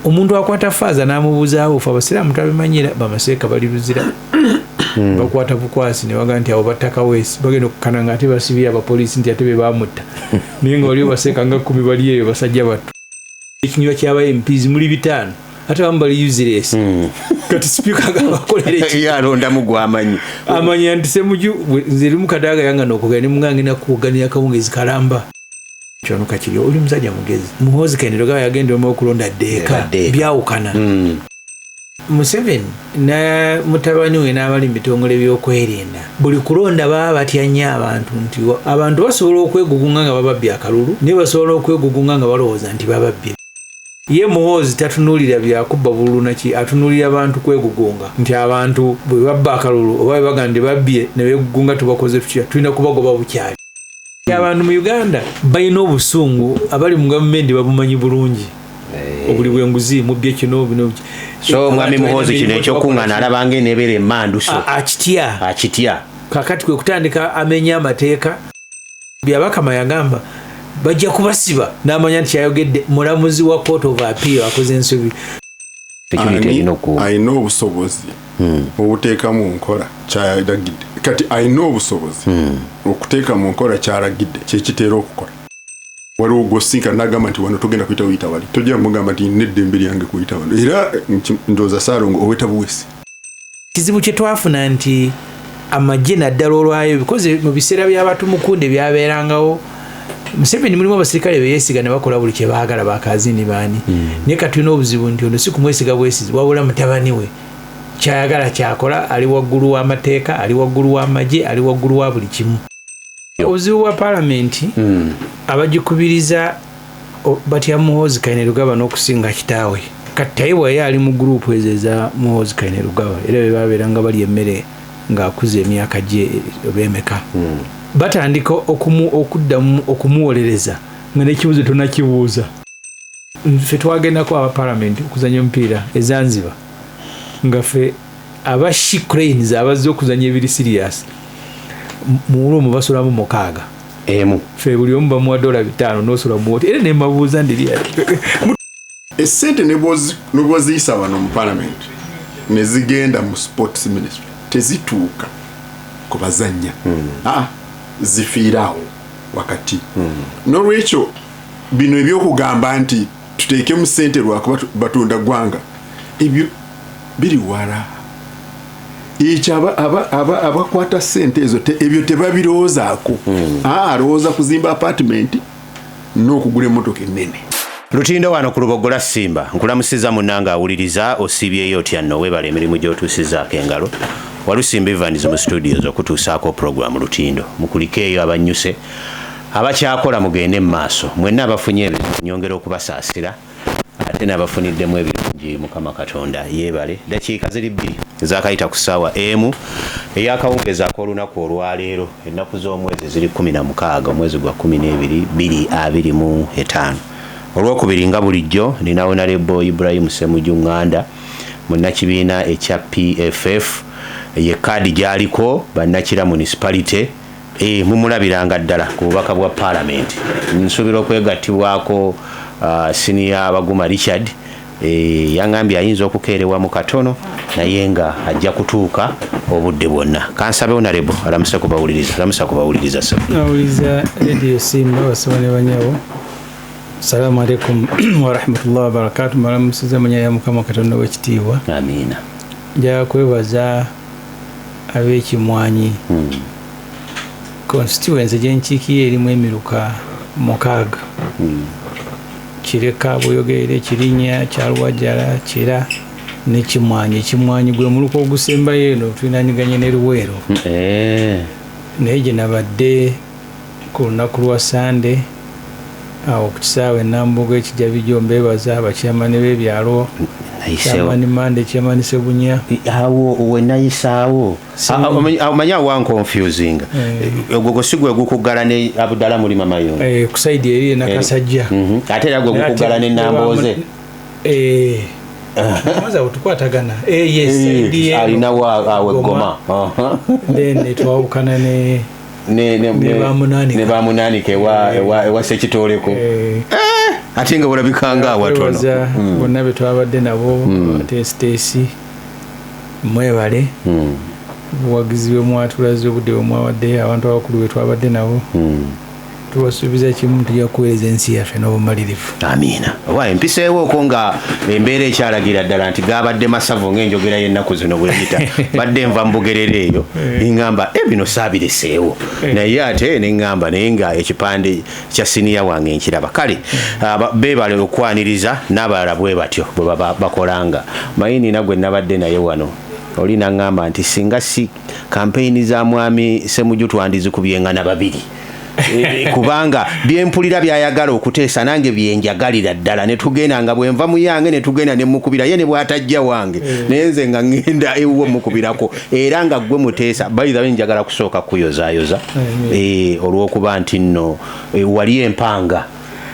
omuntu akwata faaza n'amubuzaawo fa abasiraamu tabimanyira bamaseeka bali luzira bakwata bukwasi ne baga nti abo battaka weesi bagenda okukana nga ate basibye abapoliisi nti ate be baamutta naye nga wali baseeka nga 10 bali eyo basajja battu ekinywa ky'aba MPs muli 5 ate bamu bali useless kati sipiika nga bakolera yalondamu gwamanyi amanya nti semuju nze limu kadaaga yanga n'okugenda ne mungange nakuganira kawungezi kalamba kyono kakiri oli musajja mugezi Muhoozi Kayiniro gaba yagenda omu okulonda ddeeka byawukana Museveni na mutabani we n'abali mu bitongole by'okwerinda buli kulonda baba batya nnyo abantu nti abantu basobola okwegugunga nga bababbi akalulu ne basobola okwegugunga nga balowooza nti bababbi ye Muhoozi tatunuulira byakubba bululu naki atunuulira abantu kwegugunga nti abantu bwe babba akalulu oba baga nti babbye ne beegugunga tubakoze tutya tulina kubagoba bukyali abantu mu Uganda balina obusungu abali mu gavumenti babumanyi bulungi obuli bwenguzi mu bye kino bino so mwami Muhoozi kino ekyokuŋŋaana alabanga eneebeera emmandu so akitya kakati kwe kutandika amenya amateeka byabakama yagamba bajja kubasiba n'amanya nti kyayogedde mulamuzi wa Court of Appeal akoze ensobi ayina obusobozi obuteeka mu nkola kyalagidde kati ayina obusobozi okuteeka mu nkola kyalagidde kyekiteera okukola waliwo gwosinka n'agamba nti wano togenda kuyita wuyita wali tojja mugamba nti neddembe lyange kuyita wano era ndowooza Ssaalongo oweta buwesi kizibu kye twafuna nti amagye naddala olwayo bikoze mu biseera by'abatumukunde byabeerangawo Museveni mulimu abasirikale beyeesiga ne bakola buli kye baagala bakazini baani naye katulina obuzibu nti ono si kumwesiga bwesizi wabula mutabani we kyayagala kyakola ali waggulu w'amateeka ali waggulu w'amagye ali waggulu wa buli kimu obuzibu bwa paalamenti abagikubiriza batya Muhoozi Kayiniro Lugaba n'okusinga kitaawe kati tayiwa ye ali mu gurupu ezo eza Muhoozi Kayiniro Lugaba era be babeeranga bali emmere ng'akuza emyaka gye beemeka batandika okuddamu okumuwolereza nga n'ekibuuzo tonakibuuza ffe twagendako aba paalamenti okuzanya omupiira e Zanzibar nga ffe aba She Cranes abazze okuzanya ebiri sirias mu olwomwo basulamu 6 emu ffe buli omu bamuwa $5 n'osula mu woti era ne mbabuuza ndiri essente ne bwoziyisa wano mu paalamenti ne zigenda mu sports ministry tezituuka ku bazannya zifiiraawo wakati n'olwekyo bino ebyokugamba nti tuteekemu ssente lwakuba batunda ggwanga ebyo biri wala ekyo abakwata ssente ezo ebyo tebabirowoozaako alowooza kuzimba apartment n'okugula emmotoka ennene. Lutindo wano ku Lubogola Simba nkulamusiza munnanga awuliriza osibyeyo otya nno webala emirimu gy'otuusizzaako engalo Walusimba Evans mu studios okutuusaako program Lutindo mukulikeeyo abanyuse abakyakola mugende mu maaso mwenna abafunye ebirungi nyongera okubasaasira ate n'abafuniddemu ebirungi Mukama Katonda yeebale. Dakiika ziri 2 ezakayita ku ssaawa emu ey'akawungezi ak'olunaku olwaleero ennaku z'omwezi ziri 16 omwezi gwa 12 2025 olwokubiri nga bulijjo nina Honorable Ibrahim Ssemujju Nganda munnakibiina ekya PFF ye kaadi gyaliko bannakira municipality mumulabiranga ddala ku bubaka bwa parliament nsuubira okwegattibwako senior Baguma Richard yangambye ayinza okukeerewa mu katono naye nga ajja kutuuka obudde bwonna. Kansabe Honorable alamusa kubawuliriza awuliriza Radio Simba basaba ne banyawo. Assalamu alaikum wa rahmatullahi wa barakatuh. Malamusiza manya ya Mukama Katonda w'ekitiibwa. Amina. Nja kwebaza ab'Ekimwanyi constituency gyenkiikiye erimu emiruka 6 Kireka Buyogerere Kirinnya Kyalwajjala Kira ne Kimwanyi. Ekimwanyi gwe muluka ogusembayo eno tulinanyiganye ne Luweero naye gye nabadde ku lunaku lwa Sande awo ku kisaawe Nambogo Ekijabijjo mbebaza abakyamani b'ebyalo Kyamani Mande Kyamani Sebunya awo wenayisaawo amanya wan confusing ogwo sigwe gukugala ne Abdala Mulima Mayonga ku side eri Nakasajja ate era gwe gukugala ne Namboze maza utukwatagana yes alina awe Goma then twawukana ne bamunanike ewa Sekitoleko ate nga bulabikanga awatono bonna be twabadde nabo tesitesi mwebale buwagizi bwe mwatulaze obudde bwe mwawadde abantu abakulu be twabadde nabo tubasuubiza kimu tujja kuweereza ensi yaffe n'obumalirivu. Amiina. Oba empiseewooko nga embeera ekyalagira ddala nti gaabadde masavu ng'enjogera y'ennaku zino bweyita badde nva mu Bugerere eyo neŋŋamba bino saabireseewo naye ate neŋŋamba naye nga ekipande kya siniya wange nkiraba. Kale beebale okwaniriza n'abalala bwe batyo bwe baba bakolanga. Mayini nagwe nabadde naye wano oli naŋŋamba nti singa si kampeyini za mwami Ssemujju twandizikubyenga na babiri. Kubanga byempulira byayagala okuteesa nange byenjagalira ddala ne tugenda nga bwenva mu yange ne tugenda ne mukubira ye ne bw'atajja wange nenze nga ngenda ewuwo mukubirako era nga gwe muteesa bayitha njagala kusooka kuyozaayoza olw'okuba nti nno wali empanga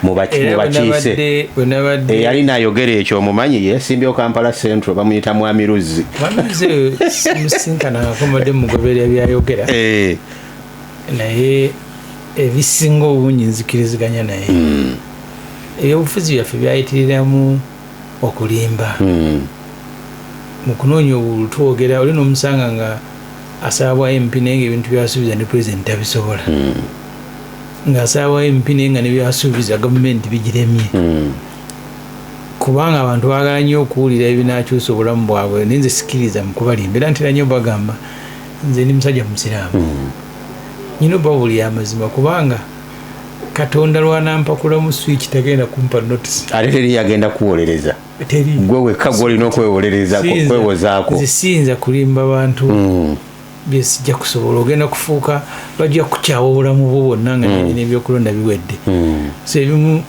mubakiise yali nayogera ekyo omumanyi yesimbyewo Kampala Central bamuyita Mwami Luzzi musinkana akomadde mugoberera byayogera naye ebisinga obungi nzikiriziganya naye ebyobufuzi byaffe byayitiriramu okulimba mu kunoonya obululu twogera oli n'omusanga nga asaba MP naye nga ebintu byasuubiza ne pulezidenti tabisobola ng'asaba MP naye nga ne byasuubiza gavumenti bigiremye kubanga abantu baagala nnyo okuwulira ebinaakyusa obulamu bwabwe nenze sikiriza mu kubalimba era ntera nnyo bagamba nze ndi musajja musiraamu nyino bawuli amazima kubanga Katonda lwanampakula mu switch tagenda kumpa notice ate teri yagenda kuwolereza gwe wekka gwolina okwewolereza kwewozaako zisinza kulimba abantu byesijja kusobola ogenda kufuuka bajja kukyawa obulamu bwo bwonna nga n'ebyokulonda biwedde so ebimu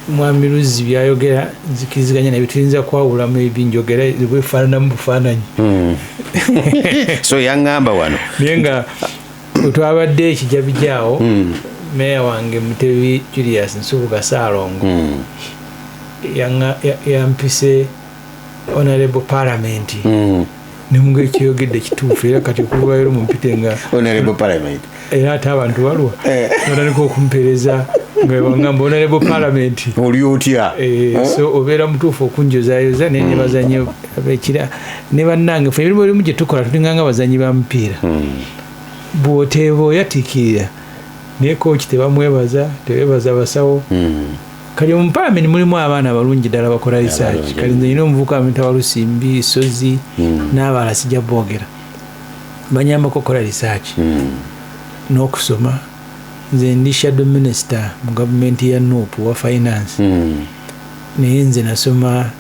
Mwami Luzzi byayogera nzikiriziganya nabyo tuyinza kwawulamu ebinjogera bwefaananamu bufaananyi so yaŋŋamba wano naye nga twabadde ekijabijaawo meya wange Mutebi Julius Nsubuga Saalongo yampise honorable parliament nemunga ekiyogedde kituufu era kati okuvayo mumpite nga honorable parliament era ate abantu balwa otandika okumpereza nga bangamba honorable parliament oli otya so obeera mutuufu okunjozaayoza naye ne bazanyi abekira ne bannange fe emirimu erimu gye tukola tulinganga abazanyi ba mupiira bw'oteeba oyatiikirira naye kooki tebamwebaza tebeebaza basawo kali mu palamenti mulimu abaana abalungi ddala bakola research kali nze nyina omuvubuka amuyita Walusimbi Sozi n'abalala sijja boogera banyambako okukola research n'okusoma nze ndi shadow minister mu gavumenti ya Nuupu wa finance naye nze nasoma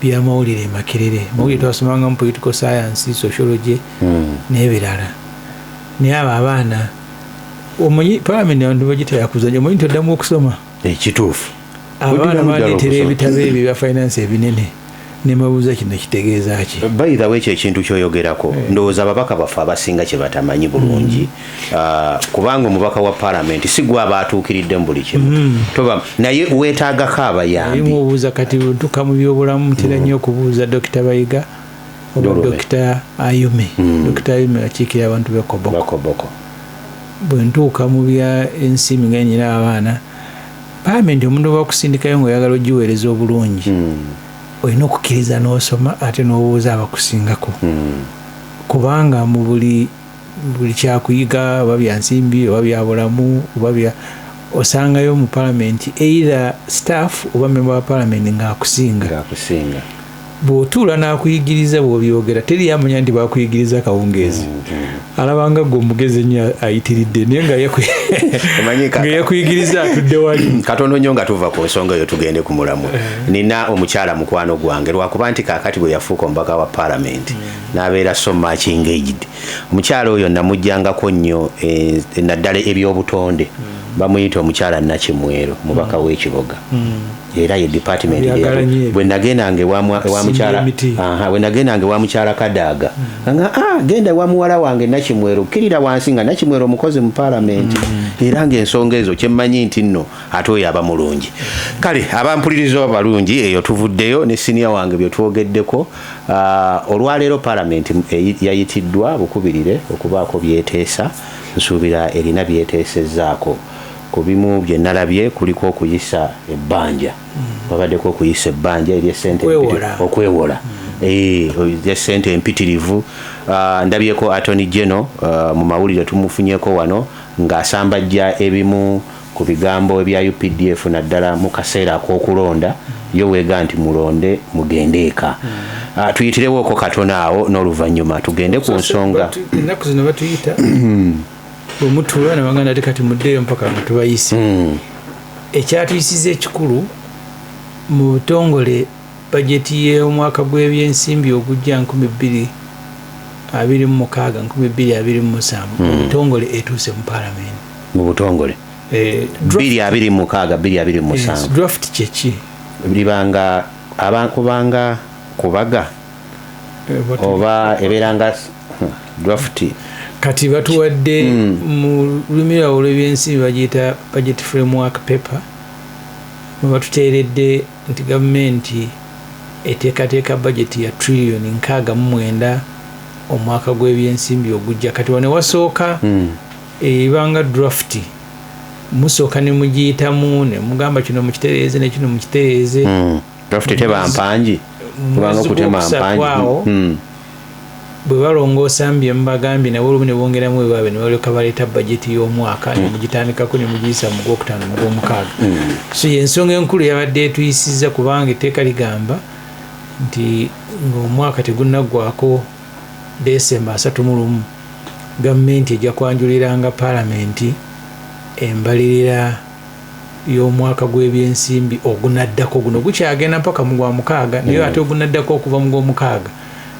bya mawulire Makerere mawulire twasomangamu political science sociology n'ebirala naye abo abaana omanyi palamenti abantu bagitera kuzanya omanyi toddamu okusoma ekituufu abaana baleetera ebitabo ebyo bya finance ebinene nemabuuza kino kitegeeza ki bayitha wekyo ekintu kyoyogerako ndowooza ababaka baffe abasinga kye batamanyi bulungi kubanga omubaka wa palamenti si gwe aba atuukiridde mu buli kimu naye weetaagako abayambi obuuza kati ntuuka mu byobulamu ntera nnyo okubuuza Dr. Bayiga oba Dr. Ayume Dr. Ayume akiikira abantu b'Ekoboko bwe ntuuka mu bya ensiimi nga nyina abaana palamenti omuntu bakusindikayo ng'oyagala ogiweereza obulungi olina okukkiriza n'osoma ate n'obuuza abakusingako kubanga mu buli kyakuyiga oba bya nsimbi oba bya bulamu oba osangayo mu palamenti either staff oba member wa palamenti ng'akusinga bw'otuula n'akuyigiriza bw'obyogera teri yamanya nti bakuyigiriza kawungeezi alabanga gwe omugezi ennyo ayitiridde naye nga yakuyigiriza atudde wali katono nnyo nga tuva ku nsonga eyo tugende ku mulamu nina omukyala mukwano gwange lwakuba nti kaakati bwe yafuuka omubaka wa palamenti n'abeera so much engaged omukyala oyo namujjangako nnyo naddala ebyobutonde bamuyita omukyala Nakimwero mubaka w'ekiboga era ye department bwe nagendanga ewa mukyala Kadaaga nga genda ewa muwala wange Nakimwero kkirira wansi nga Nakimwero omukozi mu palamenti era ng'ensonga ezo kyemmanyi nti nno ate oyo aba mulungi. Kale abampuliriza abalungi eyo tuvuddeyo ne siniya wange bye twogeddeko olwaleero palamenti yayitiddwa bukubirire okubaako byeteesa nsuubira erina byeteesezzaako ku bimu bye nalabye kuliko okuyisa ebbanja wabaddeko okuyisa ebbanja eryesente okwewola eryesente empitirivu. Ndabyeko Attorney General mu mawulire tumufunyeko wano ng'asambajja ebimu ku bigambo ebya UPDF naddala mu kaseera ak'okulonda yo weega nti mulonde mugendeeka. Tuyitirewooko katono awo n'oluvannyuma tugende ku nsonga ennaku zino batuyita bwemutuula ne baganda ate kati muddeeyo mpaka nga tubayise. Ekyatuyisiza ekikulu mu butongole bajeti y'omwaka gw'ebyensimbi ogujja 2026-2027 obutongole etuuse mu paalamenti. Mu butongole 2026-2027 draft kyeki libanga abankubanga kubaga oba eberanga draft kati batuwadde mu lulimi lwabwe olw'ebyensimbi bagiyita budget framework paper mwe batuteeredde nti gavumenti eteekateeka bajeti ya trillioni 69 omwaka gw'ebyensimbi ogujja. Kati wane wasooka ebanga draft musooka ne mugiyitamu ne mugamba kino mukitereeze ne kino mukitereeze. Draft teba mpanji kubanga okutema mpanji bwe balongoosa mbye mubagambye nabo olumu ne bongeramu bwe ne balyoka baleeta bajeti y'omwaka ne mugitandikako ne mugiyisa mu gwokutaano mu gwomukaaga. So y'ensonga enkulu yabadde etuyisizza kubanga etteeka ligamba nti ng'omwaka tegunnaggwako Desemba 31 gavumenti ejja kwanjuliranga paalamenti embalirira y'omwaka gw'ebyensimbi ogunaddako guno gukyagenda mpaka mu gwamukaaga naye ate ogunaddako okuva mu gwomukaaga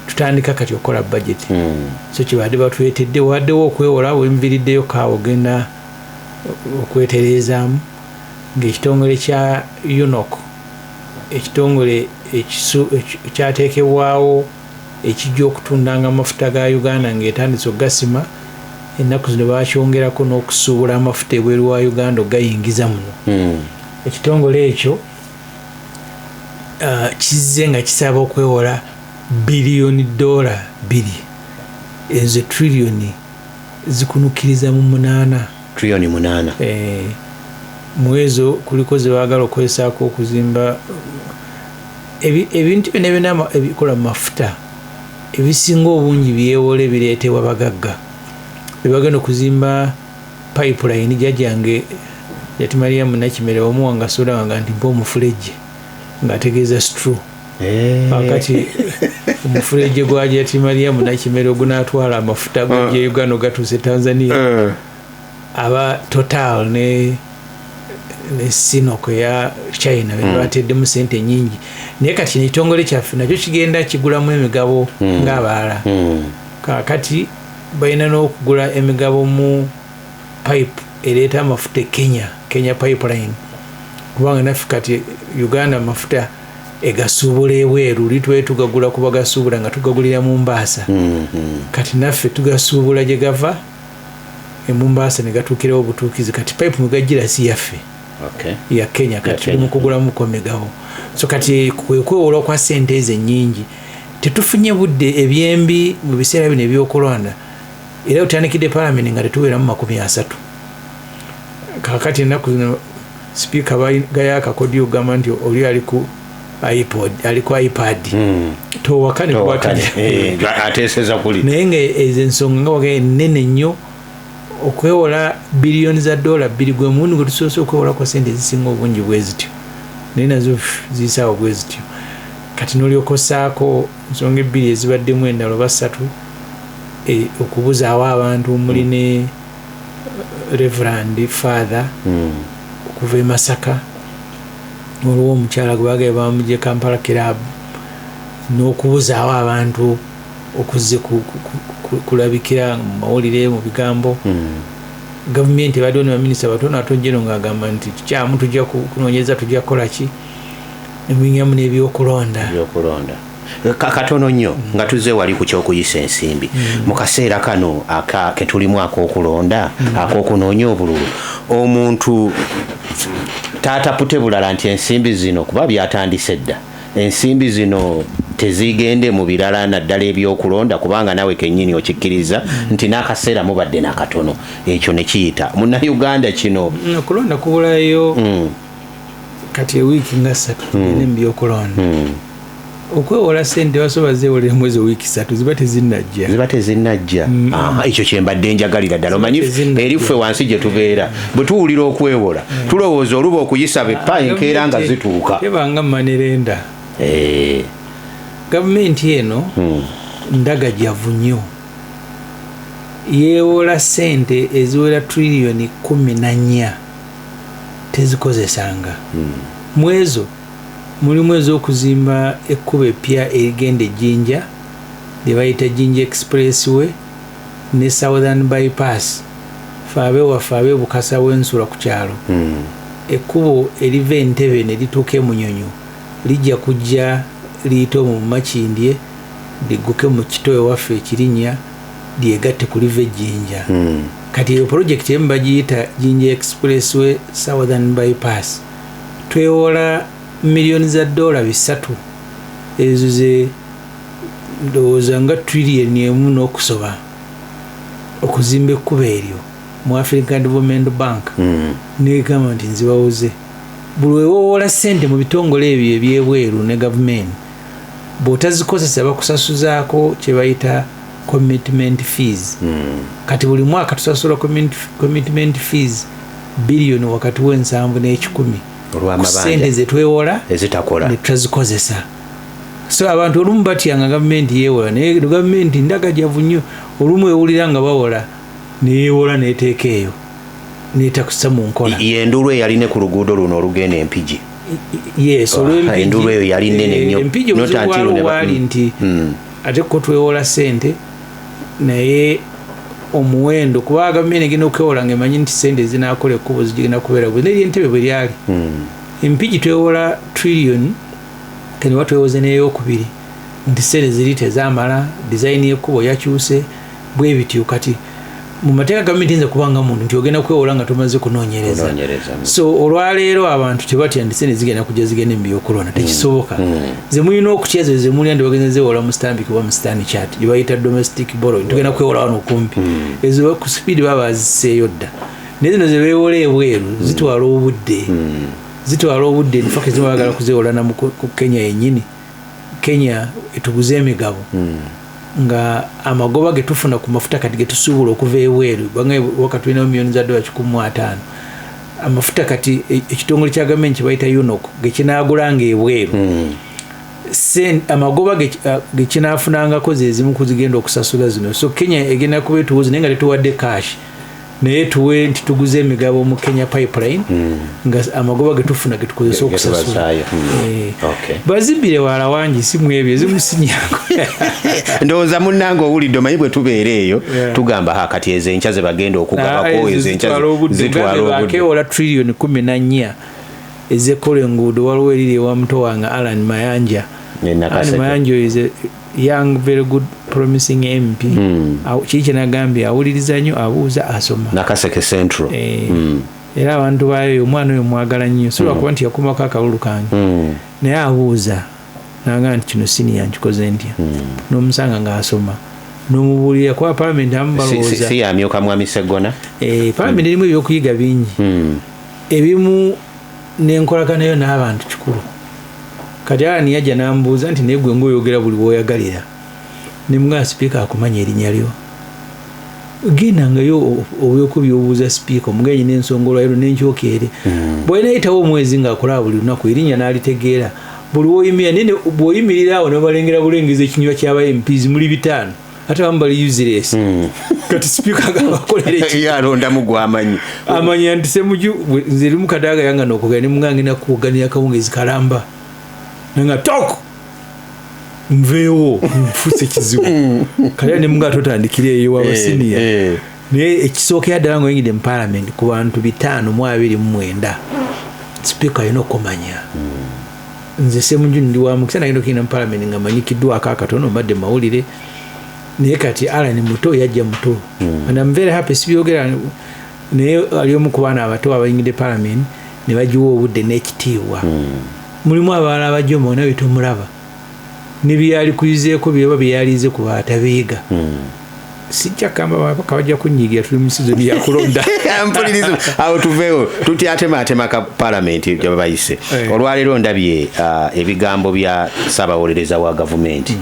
tutandika kati okola budget. So kibadde batwetedde waddewo okwewola wenviriddeyo kaawo ogenda okwetereezaamu ng'ekitongole kya UNOC ekitongole ekyateekebwawo ekijja okutundanga amafuta ga Uganda ng'etandise ogasima ennaku zino bakyongerako n'okusuubula amafuta ebweru wa Uganda ogayingiza muno. Ekitongole ekyo kizze nga kisaba okwewola $2 billion ezo trillioni zikunukiriza mu 8 trillioni 8 mwezo kuliko ze baagala okwesaako okuzimba ebintu byonna ebikola mu mafuta ebisinga obungi byewole bireetebwa bagagga bebagenda okuzimba pipeline jajjange yati Mariamu Nakimere omuwanga soda wanga nti mpa omufulejje ng'ategeeza stru akati omufulejje gwa yati Mariamu Nakimere ogunaatwala amafuta gye Uganda gatuuse Tanzania aba Total ne Sinoko ya China bateddemu sente nyingi naye kati ekitongole kyaffe nakyo kigenda kigulamu emigabo ng'abalala kakati balina n'okugula emigabo mu pipe ereeta amafuta Kenya pipeline kubanga naffe kati Uganda amafuta egasuubula ebweru litwe tugagula kuba gasuubula nga tugagulira mu Mbaasa kati naffe tugasuubula gye gava Mombasa ne gatuukirawo obutuukizi kati pipe mugajjira si yaffe ya Kenya kati tuli mu kugulamu komegabo. So kati kwewola kwa sente ezo ennyingi tetufunye budde ebyembi mu biseera bino ebyokulonda era utandikidde paalamenti nga tetuweeramu 30 kakati ennaku zino sipiika gayaka kodi ogamba nti oli ali ku iPad towakane ateeseza kuli naye nga ezo ensonga nga wagaye nnene nnyo okwewola biliyoni za $2 gwe mulundi gwe tusoose okwewola kwa sente ezisinga obungi bwe zityo naye nazo ziyisaawo bwe zityo kati n'olyoka ossaako ensonga ebbiri ezibaddemu endala oba 3 okubuzaawo abantu muli ne Reverend Father okuva e Masaka olwo omukyala gwe baagaye bamugye Kampala Club n'okubuzaawo abantu okuzze kulabikira mu mawulire mu bigambo gavumenti ebaddewo ne baminisita batono atojjeno ng'agamba nti kikyamu tujja kunoonyeza tujja kukola ki ebinyamu n'ebyokulonda katono nnyo nga tuzze wali ku kyokuyisa ensimbi mu kaseera kano ketulimu ak'okulonda ak'okunoonya obululu omuntu taatapute bulala nti ensimbi zino kuba byatandise dda ensimbi zino tezigende mu birala naddala ebyokulonda kubanga nawe kennyini okikkiriza nti n'akaseera mubadde nakatono ekyo ne kiyita munnayuganda kino okulonda kubulayo kati ewiiki nga 3 n'ebyokulonda okwewola ssente basoba zeewolera mwezi wiiki 3 ziba tezinnajja ekyo kyembadde njagalira ddala omanyi eriffe wansi gye tubeera bwe tuwulira okwewola tulowooza oluba okuyisaba eppa enkeera nga zituuka ebanga manerenda gavumenti eno ndagajavu nnyo yeewola ssente eziwera triliyoni 14 tezikozesanga mwezo mulimu ez'okuzimba ekkubo eppya erigenda Jinja lye bayita Jinja Expressway ne Southern Bypass faabe ab'ebukasa w'ensula ku kyalo ekkubo eriva Entebbe ne lituuka e Munyonyo lijja kujja liyite mu Makindye ligguke mu Kitowe waffe Ekirinnya lyegatte ku liva Jinja kati eyo project emu bagiyita Jinja Expressway Southern Bypass twewola miliyoni za $3 ezo ze ndowooza nga triliyoni emu n'okusoba okuzimba ekkuba eryo mu African Development Bank negamba nti nzibawoze buli wewowola ssente mu bitongole ebyo ebyebweru ne gavumenti bw'otazikozesa bakusasuzaako kye bayita commitment fees kati buli mwaka tusasula commitment fees biliyoni wakati w'7 n'ekikumi kusente zetwewola ezitakola netutazikozesa so abantu olumu batyanga gavumenti yeewola naye gavumenti ndagajavu nnyo olumu ewulira nga bawola neyeewola neeteeka eyo neetakusa mu nkola yendulu eyalina ku luguudo luno olugenda Empigi yes endulu eyo yali nnene nnyo Empigi waali nti ate ko twewola ssente naye omuwendo kuba gavumenti egenda okwewola ng'emanyi nti ssente zinaakola ekkubo zigenda kubeera bwe neri Entebbe bwe lyali Empigi twewola triliyoni kene watwewoze n'eyokubiri nti ssente ziri tezaamala design y'ekkubo yakyuse bwe bityo kati mu mateeka gavumenti nze kubanga muntu nti ogenda kwewola nga tomaze kunoonyereza so olwaleero abantu tebatya nti ssente zigenda kujja zigenda mu byokulonda tekisoboka ze mulina okutya zo ze mulina nti bagenda zeewola mu Stanbic oba mu Standard Chartered gye bayita domestic borrowing tugenda kwewola wano okumpi ezo ku speed baba baziseeyo dda naye zino ze beewola ebweru zitwala obudde nfaka ezimu bagala kuzeewola na ku Kenya yennyini Kenya etuguza emigabo nga amagoba getufuna ku mafuta kati getusuubula okuva ebweru banga wakati tulina miliyoni za $150 amafuta kati ekitongole kya gavumenti kye bayita UNOC gekinaagulanga ebweru amagoba gekinaafunangako zezimu kuzigenda okusasula zino so Kenya egenda kuba etuwuzi naye nga tetuwadde cash naye tuwe nti tuguze emigabo mu Kenya pipeline nga amagoba getufuna getukozesa okusasula bazibbire wala wangi simu ebyo ezimusinyako ndowooza munnange owulidde omanyi bwe tubeera eyo tugamba kati ezenkya ze bagenda okugabako ezenkya zitwala obudde triliyoni 14 ezekola enguudo waliwo eriri ewa muto wange Alan Mayanja Mayanja is a young very good promising MP kiki kyenagambye awuliriza nnyo abuuza asoma Nakaseke Central era abantu bayo omwana oyo mwagala nnyo so lwakuba nti yakumako akalulu kange naye abuuza nagamba nti kino siniya nkikoze ntya n'omusanga ng'asoma n'omubuulira kuba palamenti amu balowooza si yamyuka mwami Segona palamenti erimu ebyokuyiga bingi ebimu n'enkolaganayo n'abantu kikulu kati Alani yajja n'ambuuza nti naye gwe ng'oyogera buli bw'oyagalira ne mugamba sipiika akumanya erinnya lyo gendanga obyoko by'obuuza sipiika omugenyi n'ensonga olwaliro n'enkyokere bw'enayitawo omwezi ng'akola buli lunaku erinnya n'alitegeera buli woyimirira naye bw'oyimirira awo nebalengera bulengeza ekinywa ky'aba MPs muli 5 ate bamu bali useless kati sipiika agabakolera alondamu gwamanyi amanya nti semuju nze erimu kadaaga yanga n'okugenda ne muganga ngenda kuwuganira akawungezi kalamba nga toko nveewo nfuse kizibu kale ne mga totandikira eyo wabasiniya naye ekisookera ddala ng'oyingidde mu palamenti ku bantu 529 sipiika alina okumanya nze semuju ndi wa mukisa nagenda okugenda mu palamenti nga manyikiddwako akatono mbadde mawulire naye kati Alani muto yajja muto and I'm very happy sibyogera naye ali omu ku baana abato abayingidde palamenti ne bagiwa obudde n'ekitiibwa mulimu abalala abajja omwana bitumulaba nebyali kuyizeeko byeba byalize ku batabeega sijja kamba bajja kunyigira tuli mu sizoni yakulonda mpulirizo awo tuveewo tutyatematema ka palamenti gyebayise olwaleero ndabye ebigambo bya ssaabawolereza wa gavumenti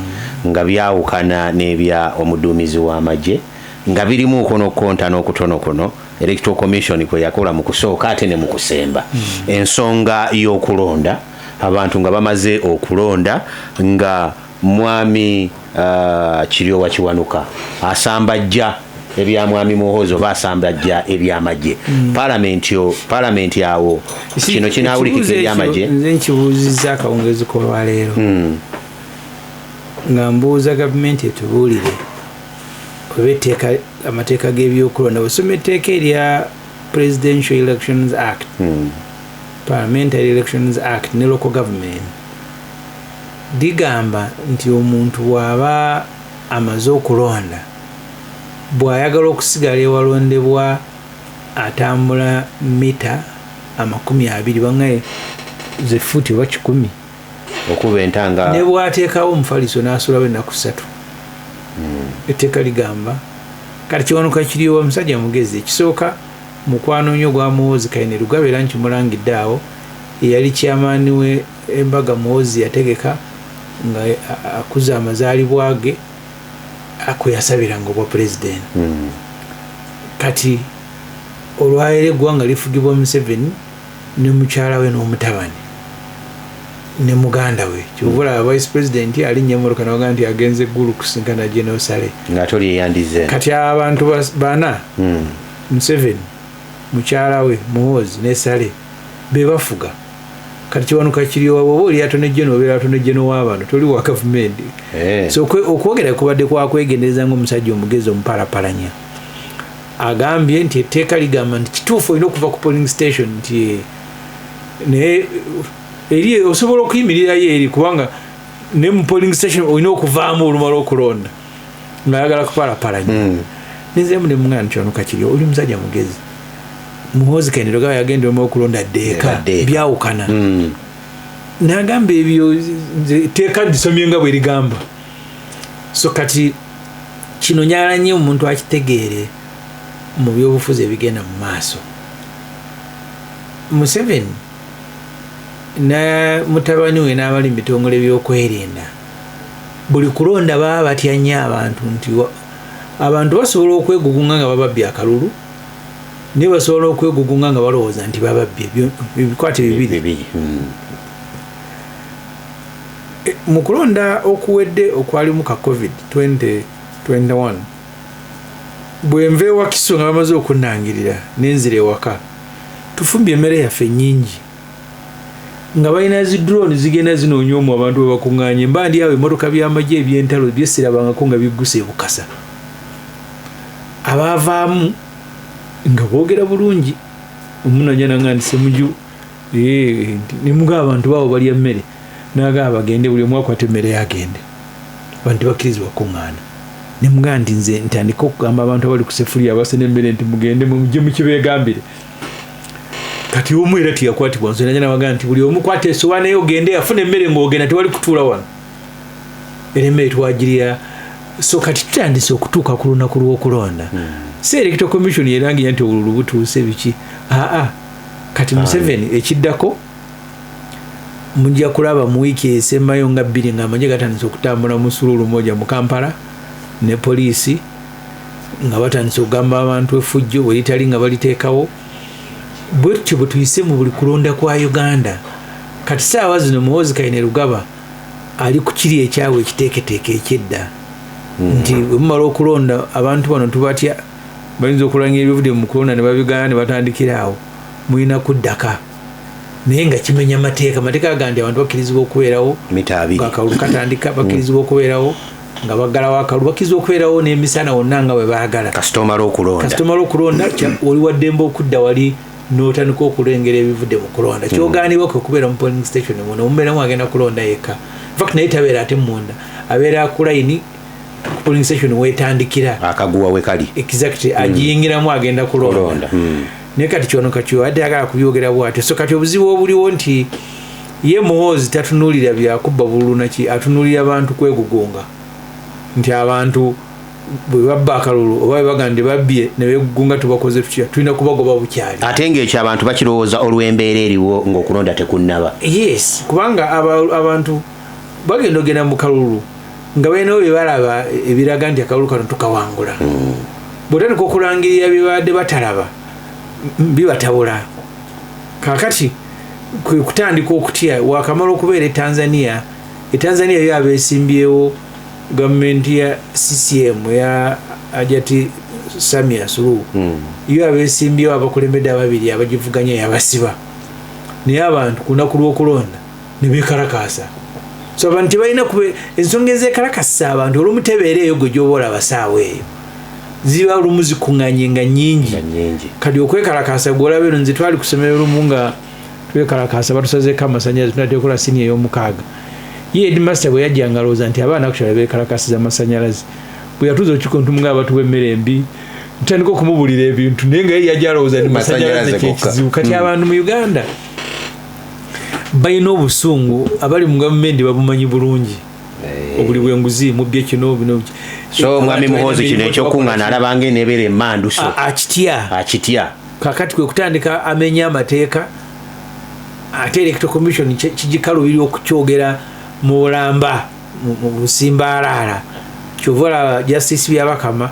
nga byawukana n'ebya omuduumizi w'amagye nga birimu okonokonta n'okutonokono electoral commission kwe yakola mu kusooka ate ne mu kusemba ensonga y'okulonda abantu nga bamaze okulonda nga mwami Kiryowa Kiwanuka asambajja ebya mwami Muhoozi oba asambajja ebyamagye palamenti awo kino kinawulikika ebyamagye nze nkibuuzizza akawungeezi k'olwaleero nga mbuuza gavumenti etubuulire oba amateeka g'ebyokulonda busoma etteeka erya Presidential Elections Act Parliamentary Elections Act ne Local Government digamba nti omuntu bw'aba amaze okulonda bw'ayagala okusigala ewalondebwa atambula mita 20 bangaye ze futi oba 10 okuba entanga ne bw'ateekawo omufaliso n'asulawo ennaku 3 etteeka ligamba kati Kiwanuka Kiryowa musajja mugezi ekisooka mukwano nnyo gwa Muhoozi Kayine Lugaba era nkimulangidde awo eyali kyamaani we embaga Muhoozi yategeka nga akuza amazaalibwa ge ako yasabiranga obwa president kati olwaleero eggwanga lifugibwa Museveni ne mukyala we n'omutabani ne muganda we kyobula vice president alinnya mmoloka nawaga nti agenze eggulu kusinkana General Sale nga toli yeyandize kati abantu bana Museveni mukyala we Muhoozi ne Sale be bafuga kati Kiwanuka Kiryowa bwoba oli atonejje n'obeera atonejje n'ow'abantu toli wa gavumenti so okwogera kubadde kwakwegendereza ng'omusajja omugezi omupalapalanya agambye nti etteeka ligamba nti kituufu olina okuva ku polling station nti naye eri osobola okuyimirirayo eri kubanga ne mu polling station olina okuvaamu olumala okulonda ng'ayagala kupalapalanya nenzemu ne mungana Kiwanuka Kiryowa oli musajja mugezi Muhoozi Kayine Lugaba yagenda omu okulonda ddeeka byawukana n'agamba ebyo etteeka lisomye nga bwe ligamba so kati kino nyala nnyo omuntu akitegeere mu byobufuzi ebigenda mu maaso Museveni na mutabani we n'abali mu bitongole by'okwerinda buli kulonda baba batya nnyo abantu nti abantu basobola okwegugunga nga bababbye akalulu ne basobola okwegugunga nga balowooza nti bababbye ebikwate bibiri mu kulonda okuwedde okwalimu ka covid 2021 bwe nva ewa Kiso nga bamaze okunnangirira n'enzira ewaka tufumbye emmere yaffe nnyingi nga balina zi drone zigenda zinoonya omu abantu bwe bakuŋŋaanye mba ndi awo emmotoka by'amagye eby'entalo byesirabangako nga bigguse bukasa abaavaamu nga boogera bulungi omunanya nanga nti Ssemuju nemugaa abantu baabo balya mmere n'agaba bagende buli omu akwata emmere yagende abantu bakkirizibwa kuŋŋaana nemugaa nti nze ntandika okugamba abantu abali ku sefuliya abase n'emmere nti mugende mujje mukibeegambire kati omu era tiyakwatibwa nze nanya nabagaa nti buli omu kwata esowaana eyo ogende afuna emmere ng'ogenda tewali kutuula wano era emmere twagirya so kati tutandise okutuuka ku lunaku lw'okulonda si electoral commission yerangira nti obululu butuuse biki kati Museveni ekiddako mujja kulaba mu wiiki esembayo nga 2 ng'amagye gatandise okutambula mu sululu moja mu Kampala ne poliisi nga batandise okugamba abantu effujjo bwe litali nga baliteekawo bwetyo bwe tuyise mu buli kulonda kwa Uganda kati saawa zino Muhoozi Kayine Lugaba ali ku kiri ekyawe ekiteeketeeke ekyedda nti bwemumala okulonda abantu bano tubatya bayinza okulangira ebivudde mu kulonda ne babigana ne batandikira awo mulina kuddaka naye nga kimenya amateeka aga nti abantu bakkirizibwa okubeerawo akalulu katandika bakkirizibwa okubeerawo nga baggalawo akalulu bakkirizibwa okubeerawo n'emisana wonna nga bwe baagala kasita omala okulonda oli waddembe okudda wali n'otandika okulengera ebivudde mu kulonda kyogaanibwa kwe kubeera mu polling station muno omubeeramu agenda kulonda yekka fact naye tabeera ate munda abeera ku layini ku polling station weetandikira akaguwa we kali exactly agiyingiramu agenda kulonda naye kati Kiwanuka Kiryowa ate agala kubyogera bw'atyo so kati obuzibu obuliwo nti ye Muhoozi tatunulira byakubba bululu ki atunulira abantu kwegugunga nti abantu bwe babba akalulu oba bagande babbye ne begugunga tubakoze tutya tulina kubagoba bukyali ate ng'ekyo abantu bakirowooza olw'embeera eriwo ng'okulonda tekunnaba. Yes kubanga abantu bagenda ogenda mu kalulu nga balinawo bye balaba ebiraga nti akalulu kano tukawangula bw'otandika okulangirira bye batalaba bibatabula kakati kutandika okutya wakamala okubeera Tanzania yo abeesimbyewo gavumenti ya CCM ya Ajati Samia Suluhu yo abeesimbyewo abakulembedde ababiri abagivuganya yabasiba naye abantu ku lunaku lw'okulonda ne beekalakaasa so abantu tebalina ensonga ezeekalakasa abantu olumu tebeera eyo gwe gy'oba olaba saawa eyo ziba olumu zikuŋŋanye nga nnyingi kati okwekalakaasa gw'olaba eno nze twali ku ssomero lumu nga twekalakaasa batusazeeko amasannyalaze tunateekola siniya ey'omukaaga ye headmaster bwe yajjanga alowooza nti abaana kukyala beekalakaasiza amasannyalaze bwe yatuuza okikontu nga abatuwa emmere embi ntandika okumubulira ebintu naye nga ye yajja alowooza nti masannyalaze kyekizibu kati abantu mu Uganda balina obusungu abali mu gavumenti babumanyi bulungi obuli bwenguzi mubbye kino bino so mwami Muhoozi kino ekyokuŋŋaana alabanga eneebeera emmandu so akitya kakati kwe kutandika amenya amateeka ate electoral commission kigikalubirira okukyogera mu Bulamba mu Busimbaalaala kyova justice Byabakama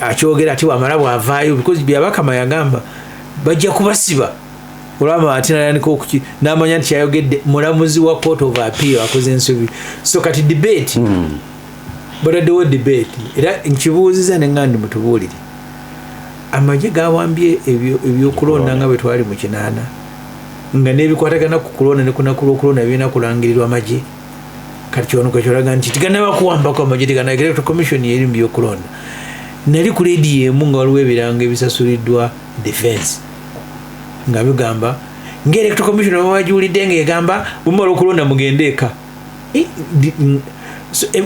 akyogera ati wamala bwavaayo because Byabakama yagamba bajja kubasiba olama ati nayanika okuki n'amanya nti kyayogedde mulamuzi wa court of appeal akoze ensobi so kati debate badaddewo debate era nkibuuziza ne ngandi mutubuulire amagye gawambye ebyokulonda nga bwe twali mu kinaana nga n'ebikwatagana ku kulonda ne kunaku lw'okulonda birina kulangirirwa amagye kati kyono kwekyolaga nti tiganaba kuwambako amagye electoral commission yeri mu byokulonda nali ku leediyo emu nga waliwo ebiranga ebisasuliddwa defense nga bigamba ng'electoral commission babajuulidde ng'egamba bumala okulonda mugende eka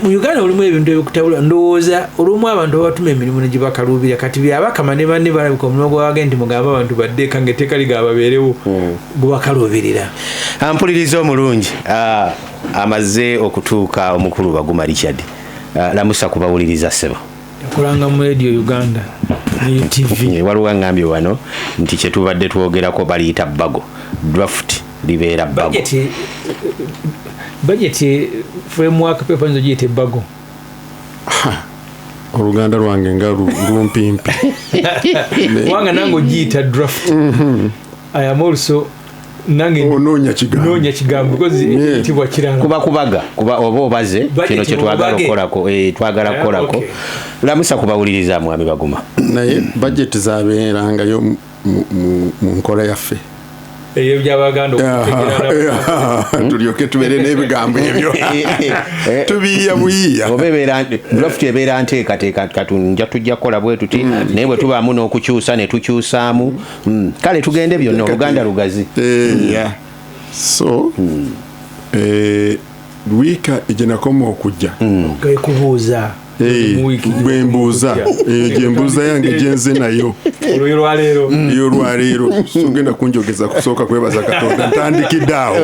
mu Uganda olimu ebintu ebikutabula ndowooza olumu abantu babatuma emirimu ne gibakaluubira kati Byabakama ne banne balabika omulimu gwabage nti mugambe abantu badde eka ng'etteeka ligababeerewo gubakaluubirira. Ampuliriza omulungi amaze okutuuka omukulu Baguma Richard lamusa kubawuliriza ssebo yakolanga mu Radio Uganda ne TV waliwo ngambye wano nti kyetubadde twogerako baliyita bago draft libeera bago budget framework paper nzo giyite bago Oluganda lwange nga lumpimpi wanga nango giyita draft I am also nange noonya kigambo because itibwa kirala kuba oba obaze kino kye twagala okukolako lamusa kubawuliriza mwami Baguma naye budget zabeerangayo mu nkola yaffe eyo by'Abaganda tulyoke tubeere n'ebigambo ebyo tubiyiya buyiya obeera draft ebeera nteekateeka katunja tujja kukola bwe tuti naye bwe tubaamu n'okukyusa ne tukyusaamu kale tugende byonna Oluganda lugazi so wiika egyenakoma okujja kubuuza bwembuuza gyembuuza yange gyenze nayo yo lwaleero sogenda kunjogeza kusooka kwebaza Katonda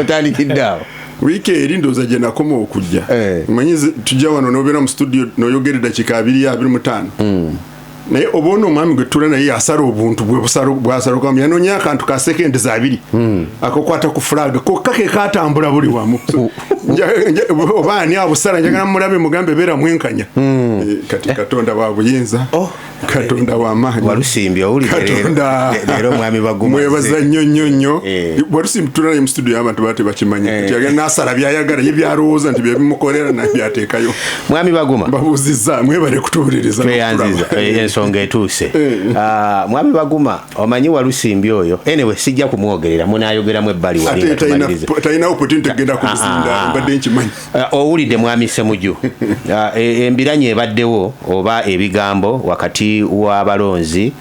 ntandikidde awo wiiki eri ndowooza gye nakoma okujja manyi tujja wano n'obeera mu studio n'oyogera eddakiika 25 naye oba ono omwami gwe tuula naye asala obuntu bwasalukamu yanoonya akantu ka sekendi za 2 akokwata ku fulaga kokka ke katambula buli wamu oba ani abusala njagala mulabe mugambe beera mwenkanya kati Katonda wa buyinza Katonda wa maanyi walusimbi owulirero mwami Baguma mwebaza nnyo walusimbi tuula naye mu studio y'abantu bate bakimanyi kati yagala n'asala byayagala ye byalowooza nti byebimukolera nabyateekayo mwami Baguma babuuzizza mwebale kutuwuliriza ensonga etuuse mwami Baguma omanyi walusimbi oyo anyway sijja kumwogerera munaayogeramu ebbali talina opportunity genda kubisinda mbadde nkimanyi owulidde mwami Ssemujju embiranye ebaddewo oba ebigambo wakati w'abalonzi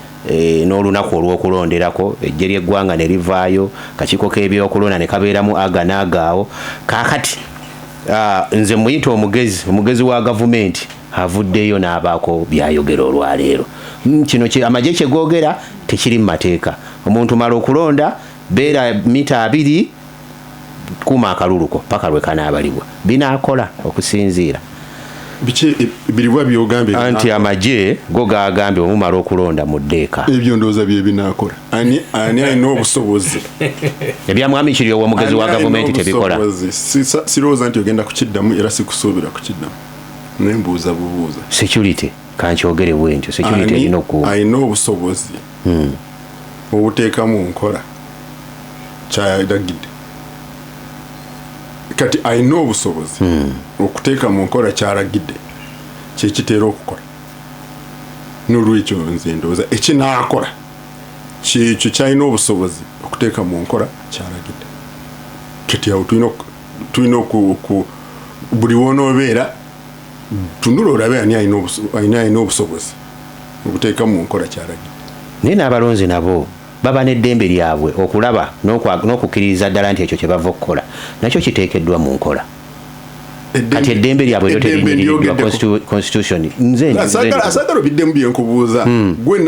n'olunaku olw'okulonderako ejje ly'eggwanga ne livaayo kakiiko k'ebyokulonda ne kabeeramu aga n'agaawo kaakati nze muyita omugezi wa gavumenti avuddeyo n'abaako byayogera olwaleero kino amagye kye googera tekiri mu mateeka omuntu mala okulonda beera mita 2 kuma akaluluko paka lwe kanaabalibwa binaakola okusinziira biche bilibwa byogambe anti amagye go gagambye omumala okulonda mu ddeeka ebyo ndooza bye binaakola ani alina obusobozi ebyamwami kiryo omugezi wa gavumenti tebikola sirowooza nti ogenda kukiddamu era sikusuubira kukiddamu nembuuza bubuuza security kankyogere bwentyo security erina alina obusobozi obuteeka mu nkola kyalagidde kati alina obusobozi okuteeka mu nkola kyalagidde kyekiteera okukola n'olwekyo nze ndowooza ekinaakola kyekyo kyalina obusobozi okuteeka mu nkola kyalagidde kati awo tulina buli wonoobeera tunula olabe ani alina obusobozi okuteeka mu nkola kyalagidde naye n'abalonzi nabo baba n'eddembe lyabwe okulaba n'okukkiririza ddala nti ekyo kye bava okukola nakyo kiteekeddwa mu nkola kati eddembe lyabwe lyo terinyiriddwa constitution asagala biddemu byenkubuuza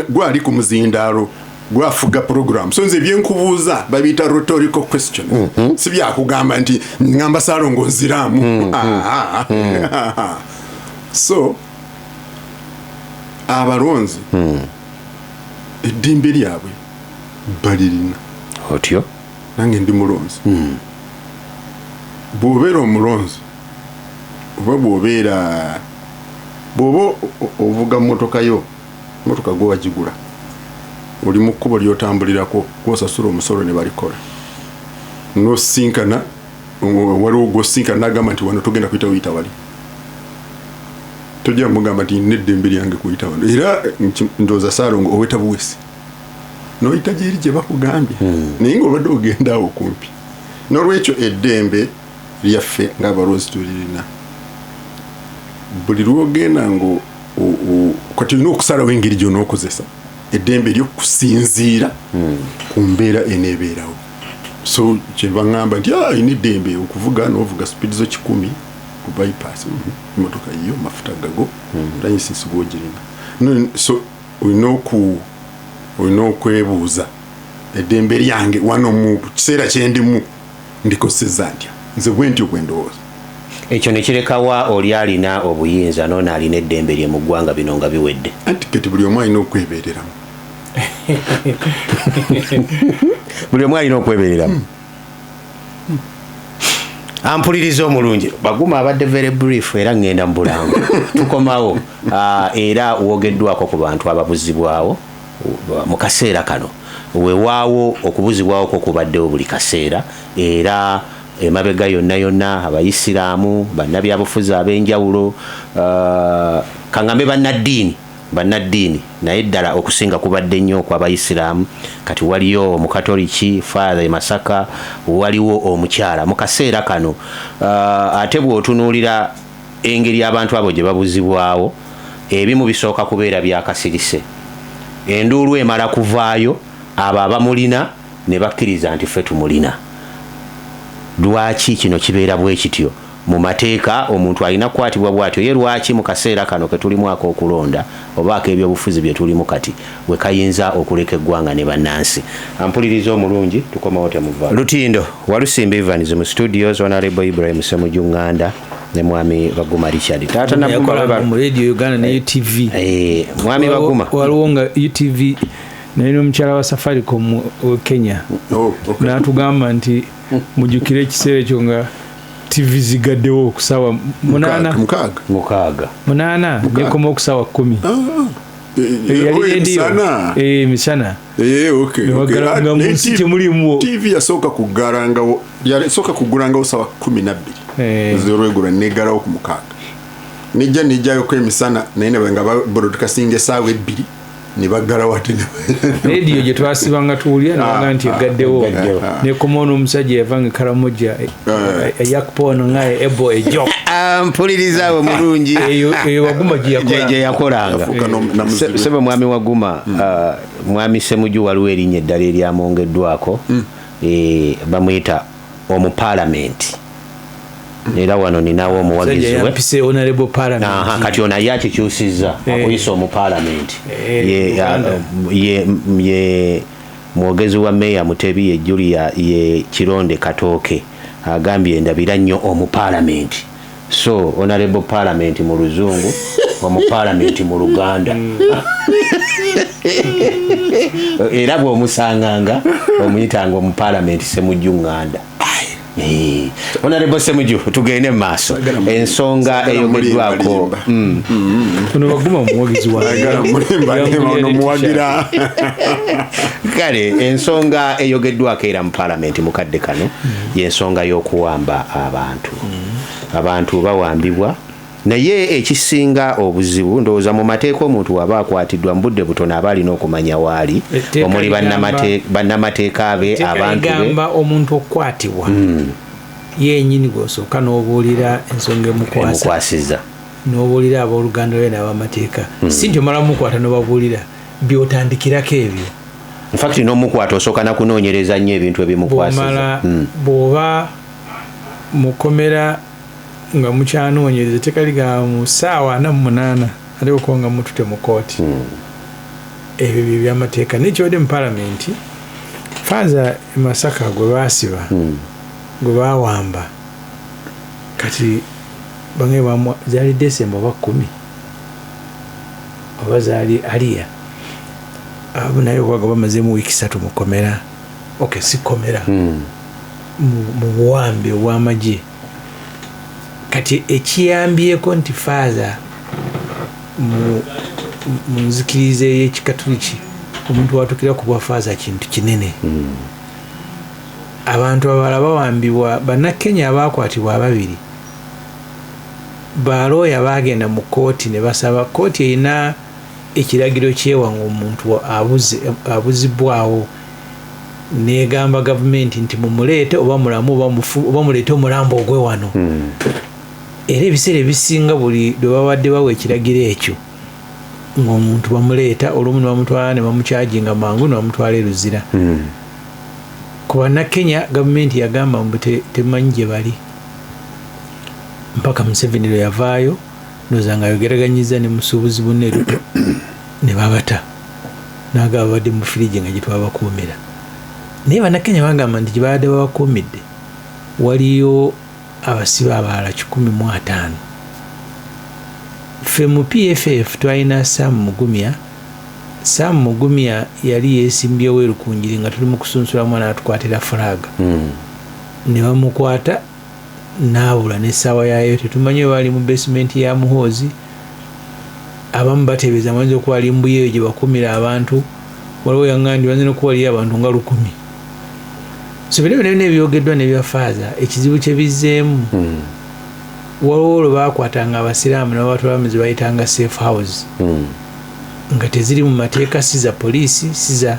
gwe ali ku muzindaalo gwafuga program so nze byenkubuuza babiyita rhetorical question si byakugamba nti ngamba Saalongo nziraamu so abalonzi eddembe lyabwe balirina otyo nange ndi mulonzi bw'obeera omulonzi oba bw'obeera ovuga motoka gwe wagigula oli mu kkubo ly'otambulirako gw'osasula omusolo ne balikola n'osinkana waliwo gw'osinkana n'agamba nti wano togenda kuyita wuyita wali tojja mugamba nti n'eddembe lyange kuyita wano era ndowooza Saalongo oweta buwesi noyita gyeri gye bakugambye naye ng'obadde ogenda awo kumpi n'olwekyo eddembe lyaffe ng'abalonzi tulirina buli lwogenda ngo kati olina okusalawo engeri gy'onookozesa eddembe ly'okusinziira ku mbeera eneebeerawo so kye baŋŋamba nti alina eddembe okuvuga n'ovuga speed zo 100 ku bypass emotoka yo mafuta gago layinsinsi gw'ogirina so olina okwebuuza eddembe lyange wano mu kiseera kyendimu ndikozesezza ntya nze bwentyo bwe ndowooza ekyo ne kirekawa oli alina obuyinza n'ono alina eddembe lye mu ggwanga bino nga biwedde anti kati buli omu alina okwebeereramu buli omu alina okwebeereramu ampuliriza omulungi Baguma abadde very brief era ngenda mu bulango tukomawo era wogeddwako ku bantu ababuzibwawo mu kaseera kano weewaawo okubuzibwawo ko kubaddewo buli kaseera era emabega yonna abayisiraamu bannabyabufuzi ab'enjawulo kangambe bannaddiini naye ddala okusinga kubadde nnyo kw'abayisiraamu kati waliyo omukatoliki Father Masaka waliwo omukyala mu kaseera kano ate bw'otunuulira engeri abantu abo gye babuzibwawo ebimu bisooka kubeera byakasirise enduulu emala kuvaayo abo abamulina ne bakkiriza nti ffe tumulina lwaki kino kibeera bwe kityo mu mateeka omuntu alina kukwatibwa bw'atyo ye lwaki mu kaseera kano ke tulimu ak'okulonda oba ak'ebyobufuzi bye tulimu kati we kayinza okuleka eggwanga ne bannansi ampuliriza omulungi tukomawo temuva Lutindo Walusimbi Evans mu studios Honorable Ibrahim Ssemujju Nganda ne mwami Baguma Richard taata nakumala mu radio Uganda ne UTV mwami Baguma waliwo nga UTV naye n'omukyala wa Safaricom Kenya n'atugamba nti mujjukire ekiseera ekyo nga TV zigaddewo okusawa 8 nekoma okusawa 10 misana nga munsi temulimu TV yasooka kugulangawo sawa 12 zolwegula negalawo ku 6 nejjayoko emisana naye nga broadcasting esaawa 2 ne baggalawo ate rediyo gye twasibanga tuwulira naga nti egaddewo nekoma n'omusajja yavanga Karamoja eyakupono ngaye ebo ejo mpulirizawo mulungi eyo Waguma gye yakolanga sebe mwami Waguma mwami Ssemujju waliwo erinnya eddala eryamongeddwako bamuyita omupaalamenti era wano ninawo omuwagizi we kati ono ye akikyusizza akuyisa omupaalamenti ye mwogezi wa meya Mutebi ye Julia ye Kironde Katooke agambye ndabira nnyo omupalamenti. So honorable parliament mu luzungu omupalamenti mu Luganda. Era bw'omusanganga omuyitanga omupalamenti Ssemujju Nganda. Honorable Ssemujju, tugende maaso. Ensonga eyogeddwako ono baguma muwagizi muwagira kale ensonga eyogeddwako era mu palamenti mukadde kano y'ensonga y'okuwamba abantu bawambibwa, naye ekisinga obuzibu ndowooza mu mateeka omuntu waba akwatiddwa mu budde butono aba alina okumanya waali omuli bannamateeka be abantu be. Egamba omuntu okukwatibwa yennyini gw'osooka n'obuulira ensonga emukwasiza n'obuulira abooluganda lwe n'abamateeka si nti omala mukwata n'obabuulira by'otandikirako ebyo. In fact n'omukwata osooka na kunoonyereza nnyo ebintu ebimukwasiza. Bw'oba mukomera nga mukyanoonyereza tekaliga mu ssaawa 48 ate okuba nga mutute mu kooti. Ebyo bye byamateeka nekyobadde mu palamenti Faaza Masaka gwe baasiba gwe baawamba kati bange zaali Desemba oba 10 oba zaali aliya abo naye okwaga bamazeemu wiiki 3 mukomera sikomera mu buwambe obw'amagye. Kati ekiyambyeko nti Faaza mu nzikiriza ey'ekikatuliki omuntu watukira ku bwa Faaza kintu kinene. Abantu abalala bawambibwa bannakenya abakwatibwa 2 balooya bagenda mu kooti ne basaba kooti erina ekiragiro kyewanga omuntu abuzibwawo negamba gavumenti nti mumuleete oba mulamu oba muleete omulambo ogwe wano. Era ebiseera ebisinga buli lwe babadde bawa ekiragiro ekyo ng'omuntu bamuleeta olumu ne bamutwala ne bamukyajinga mangu ne bamutwala e Luzira. Ku bannakenya gavumenti yagamba mbu temanyi gye bali mpaka Museveni lwe yavaayo ndowooza nga ayogeraganyiza ne musuubuzi bunne Ruto ne babata n'agaba babadde mu firiji nga gye twabakuumira. Naye bannakenya bagamba nti gye babadde babakuumidde waliyo abasibe abalala 150. Ffe mu PFF twalina Sam Mugumya yali yeesimbyewo Erukungiri nga tuli mu kusunsulamu n'atukwatira fulaga. Ne bamukwata n'abula n'essaawa yayo tetumanyi we bali mu basement ya Muhoozi. Abamu bateebereza amayinza okuba ali mbuyeeyo gye bakumira abantu waliwo yaŋŋandi banze n'okuwaliyo abantu nga 1000. So bino byonna ebyogeddwa n'ebya Faaza ekizibu kye bizzeemu waliwo lwe baakwatanga abasiraamu ne babatwala mu ze bayitanga safe house nga teziri mu mateeka si za poliisi si za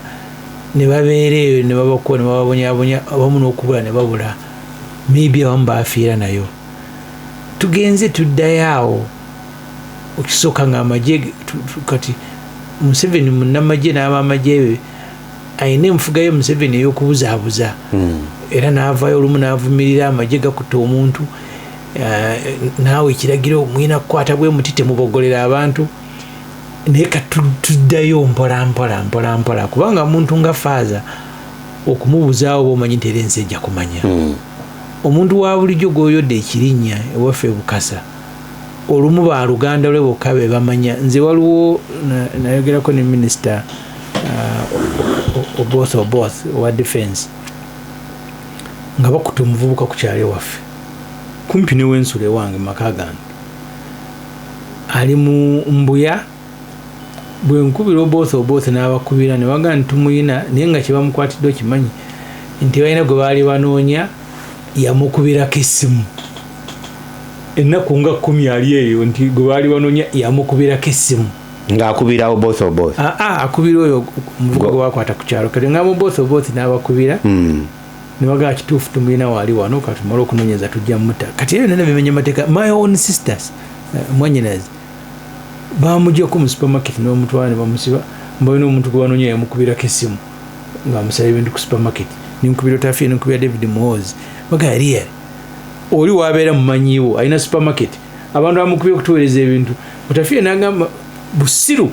ne babeera eyo ne babakuba ne bababonyabonya abamu n'okubula ne babula maybe abamu baafiira nayo. Tugenze tuddayo awo okisooka nga amagye kati Museveni munnamagye n'abamagye be ayina enfuga yo Museveni ey'okubuzaabuza era n'avaayo olumu n'avumirira amagye gakutte omuntu naawe ekiragiro mwina kukwata bwe muti temubogolera abantu naye katuddayo mpola kubanga muntu nga Faaza okumubuzaawo b'omanyi nti era ensi ejja kumanya. Omuntu wa bulijjo gw'oyodde ekirinnya ewaffe Bukasa olumu ba Luganda lwe bokka be bamanya. Nze waliwo nayogerako ne minisita both owa defense nga bakutte omuvubuka ku kyalo ewaffe kumpi n'ew'ensula ewange maka gange ali mu Mbuya bwe nkubira both n'abakubira ne bagamba nti tumuyina naye nga kye bamukwatiddwa kimanyi nti balina gwe baali banoonya yamukubirako essimu ennaku nga 10 ali eyo nti gwe baali banoonya yamukubirako essimu ng'akubirawo both akubira oyo omuvubuka gwe bakwata ku kyalo kati ngabo both n'abakubira ne bagamba kituufu tumulina waali wano katumala okunoonyeza tujja mutta kati ebyo nena bimenya mateeka. My own sisters mwanyinazi baamugyako mu supermarket n'omutwala ne bamusiba mbalina omuntu gwe banoonya yamukubirako essimu ng'amusaba ebintu ku supermarket ninkubira Otafiire ninkubira David Muhoozi bagamba yali oli waabeera mumanyiiwo alina supermarket abantu bamukubye okutuweereza ebintu Otafiire n'agamba busiru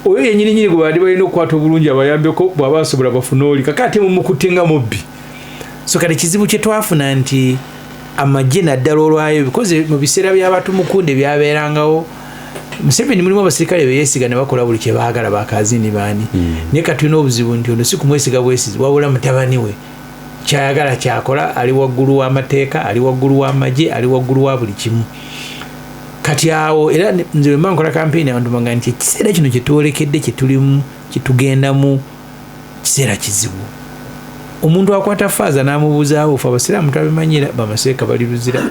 oyo yennyini gwe baali balina okukwata obulungi abayambeko bw'aba asobola bafuna oli kakati mumukutte nga mubbi. So so kale kizibu kye twafuna nti amagye naddala olwayo because mu biseera by'abatu mukunde byabeerangawo Museveni mulimu abasirikale beyeesiga ne bakola buli kye baagala bakazini baani naye katulina obuzibu nti ono si kumwesiga bwesizi wabula mutabani we kyayagala kyakola ali waggulu w'amateeka ali waggulu w'amagye ali waggulu wa buli kimu kati awo era nze bwe mba nkola kampeyini abantu banga nti ekiseera kino kye twolekedde kye tulimu kye tugendamu kiseera kizibu omuntu akwata faaza n'amubuuzaawo fe abasiraamu tabimanyira bamaseeka bali luzira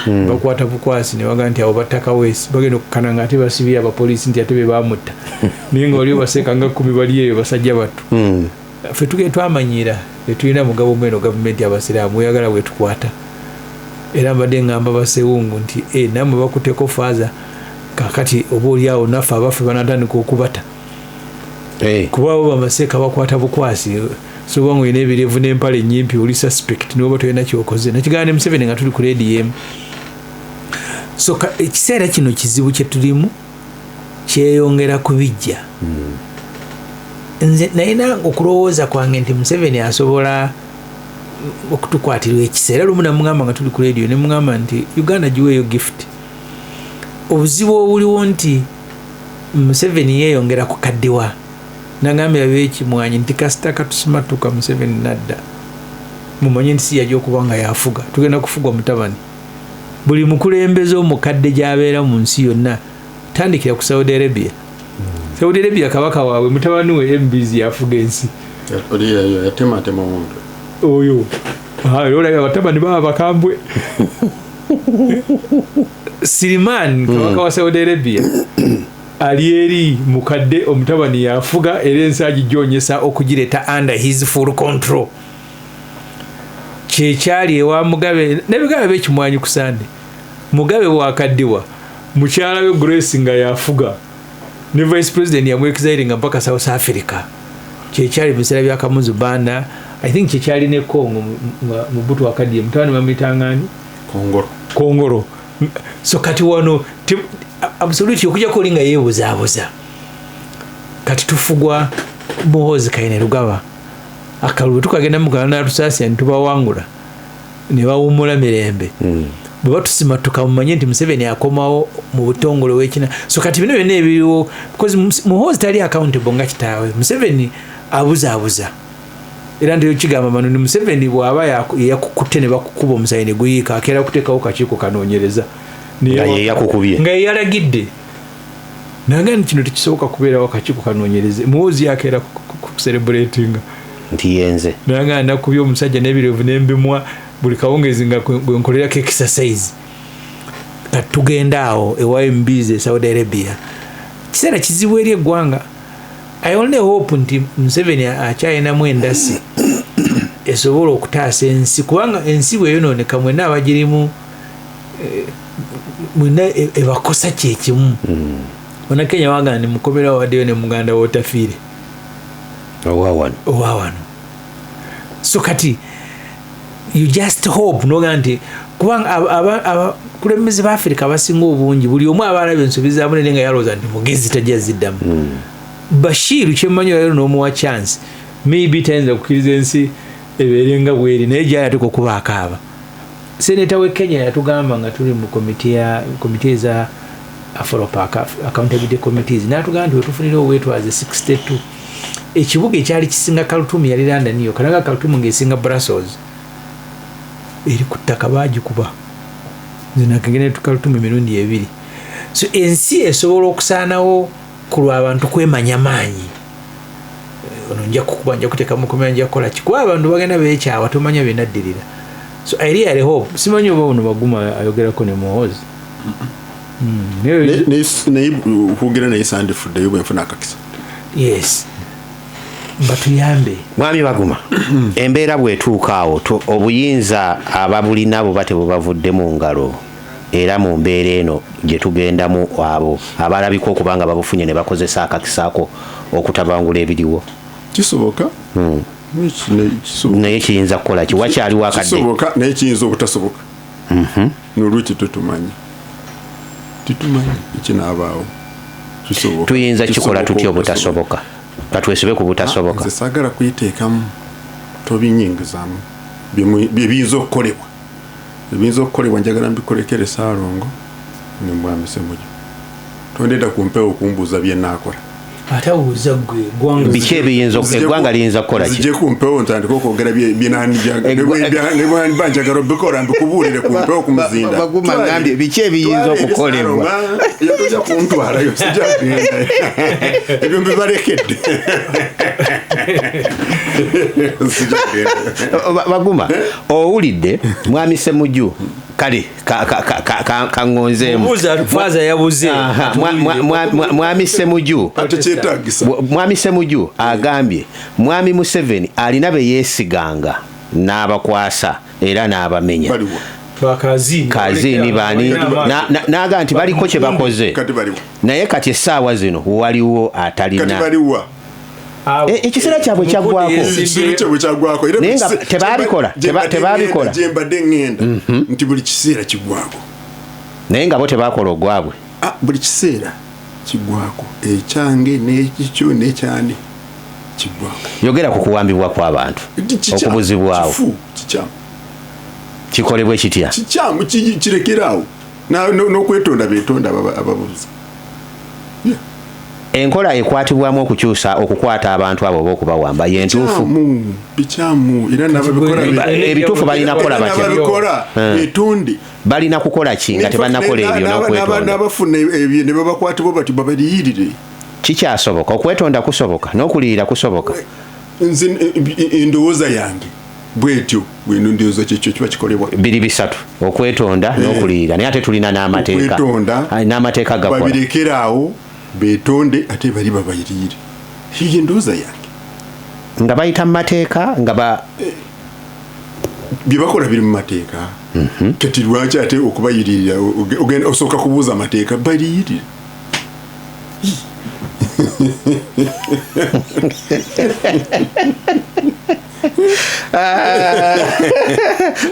bakwata bukwasi ne baga nti abo battaka weesi bagenda okukana nga ate basibye abapoliisi nti ate be baamutta naye nga wali baseeka nga 10 bali eyo basajja battu ffe tugenda twamanyira tetulina mugabo mweno gavumenti abasiraamu oyagala bwetukwata era mbadde ngamba basewungu nti nammwe bakuteko faaza kakati oba oliawo naffe abaffe banatandika okubata kuba abo bamaseeka bakwata bukwasi soba ng'olina ebirevu n'empale ennyimpi oli suspect noba tolina kyokoze nakigamba ne Museveni nga tuli ku ADM so ekiseera kino kizibu kye tulimu kyeyongera kubijja nze nalina okulowooza kwange nti Museveni asobola okutukwatirwa ekiseera lumu namugamba nga tuli ku radio ne mugamba nti Uganda giweeyo gift obuzibu obuliwo nti Museveni yeeyongera kukaddiwa nagambira beekimwanyi nti kasita katusimatuka Museveni nadda mumanye nti si yajja okuba nga yafuga tugenda kufugwa mutabani buli mukulembeze omukadde gy'abeera mu nsi yonna tandikira ku Saudi Arabia Saudi Arabia kabaka waabwe mutabani we MBZ yafuga ensi yatematema omuntu oyo olaba batabani baba bakambwe Siriman kabaka wa Saudi Arabia ali eri mukadde omutabani yafuga era ensi agijonyesa okugireeta under his full control kyekyali ewa Mugabe nebigabe bekimwanyi ku Sande Mugabe wakaddiwa mukyala we Grace nga yafuga ne vice president yamwekizayiringa mpaka South Africa kyekyali biseera bya Kamuzu Banda I think kyekyali ne Kongo mu butu wakaddiye mutabani bamuyitangani Kongoro so kati wano absolutely okujja kolinga yeebuzaabuza kati tufugwa Muhoozi Kayine Lugaba akalulu tukagenda mu Kalanda Lusasiya ntubawangula ne bawumula mirembe bwe batusimatuka mumanye nti Museveni akomawo mu butongole w'ekina so kati bino byonna ebiriwo because Muhoozi tali accountable nga kitaawe Museveni abuzaabuza era nti kigamba bano ni Museveni bw'aba yakukutte ne bakukuba omusaayi ne guyiika akeera kuteekawo kakiiko kanoonyereza nga yeyalagidde nange kino tekisoboka kubeerawo akakiiko kanoonyereze Muhoozi yakeera kucelebratinga nti yenze nange nakubya omusajja n'ebirevu n'embimwa buli kawungezi nga gwenkolerako exercise kati tugenda awo ewa MBZ Saudi Arabia kiseera kizibu eri eggwanga I only hope nti Museveni akyalinamu endasi esobola okutaasa ensi kubanga ensi bweyonooneka mwenna abagirimu mwena ebakosa kyekimu ona Kenya wagana ne mukomera waddeyo ne muganda wotafiire owawano so kati you just hope noga nti kubanga abakulembeze ba Africa abasinga obungi buli omu abalabye ensobi zaamu nene nga yalowooza nti mugezi tajja ziddamu Bashir kyemmanyi leero n'omuwa chance maybe tayinza kukkiriza ensi ebeerenga bweri naye gyayatuka okuba akaaba Seneta we Kenya yatugamba nga tuli mu komite za Afropark accountability committees n'atugamba nti wetufunira obwetwaze 62 ekibuga ekyali kisinga Khartoum yali London yo kanaga Khartoum ng'esinga Brussels eri ku ttaka baagikuba zinakagenda tu Khartoum emirundi ebiri so ensi esobola okusaanawo kulwa abantu kwemanya maanyi ono nja kukuba nja kuteeka mukomera nja kukola kikuba abantu bagenda beekyawa tomanya byenaddirira so I really hope simanyi oba ono baguma ayogerako ne Muhoozi naye kwogera naye sandifuddeyo bwe nfuna akakisa yes batuyambe mwami Baguma embeera bwetuuka awo obuyinza ababulina buba tebubavudde mu ngalo era mu mbeera eno gye tugendamu abo abalabika okuba nga babufunye ne bakozesa akakisaako okutabangula ebiriwo kisoboka naye kiyinza kukola ki wakyaliwo akadde kisoboka naye kiyinza obutasoboka n'olwekyo titumanyi ekinaabaawo tuyinza kikola tutya obutasoboka katwesibe ku butasoboka nze saagala kuyiteekamu tobinyingizaamu biyinza okukolebwa njagala mbikolekere Ssaalongo ne Mwami Ssemujju tondeta kumpewo okumbuuza bye naakola ate awuuza ggwe eggwanga biki ebiyinza eggwanga liyinza kukola ki zijje kumpewo ntandika okwogera byenandiba njagala bikola mbikubuulire kumpewo kumuzinda Baguma ngambye biki ebiyinza okukolebwa yatojja kuntwalayo sijja kugenda ebyo mbibalekedde sijja kugenda Baguma owulidde Mwami Ssemujju kale kaŋŋonzeemu faaza yabuze Mwami Ssemujju Mwami Ssemujju agambye Mwami Museveni alina be yeesiganga n'abakwasa era n'abamenya Kaziini bani n'agamba nti baliko kye bakoze naye kati essaawa zino waliwo atalina ekiseera kyabwe kyaggwako naye nga tebaabikola gye mbadde ŋŋenda nti buli kiseera kiggwako naye nga bo tebakola ogwabwe buli kiseera kiggwako ekyange n'ekikyo n'ekyani kiggwako yogera ku kuwambibwa kw'abantu okubuzibwawo kikolebwe kitya kikyamu kirekeraawo n'okwetonda beetonda ababuuza enkola ekwatibwamu okukwata abantu abo oba okubawamba yentuufu bikyamu era nababikola ebituufu balina kukola batya beetonde balina kukola ki nga tebannakola ebyo n'okwetonda n'abafuna ebyo ne babakwatibwa bati babaliyirire kikyasoboka okwetonda kusoboka n'okuliyira kusoboka nze endowooza yange bwetyo bweno ndowooza kyekyo kiba kikolebwa biri bisatu okwetonda n'okuliyira naye ate tulina n'amateeka gakola babirekeraawo beetonde ate bali babayirire hiyo ndowooza yange nga bayita mu mateeka nga bye bakola biri mu mateeka kati lwaki ate okubayiririra ogenda osooka kubuuza amateeka baliyirire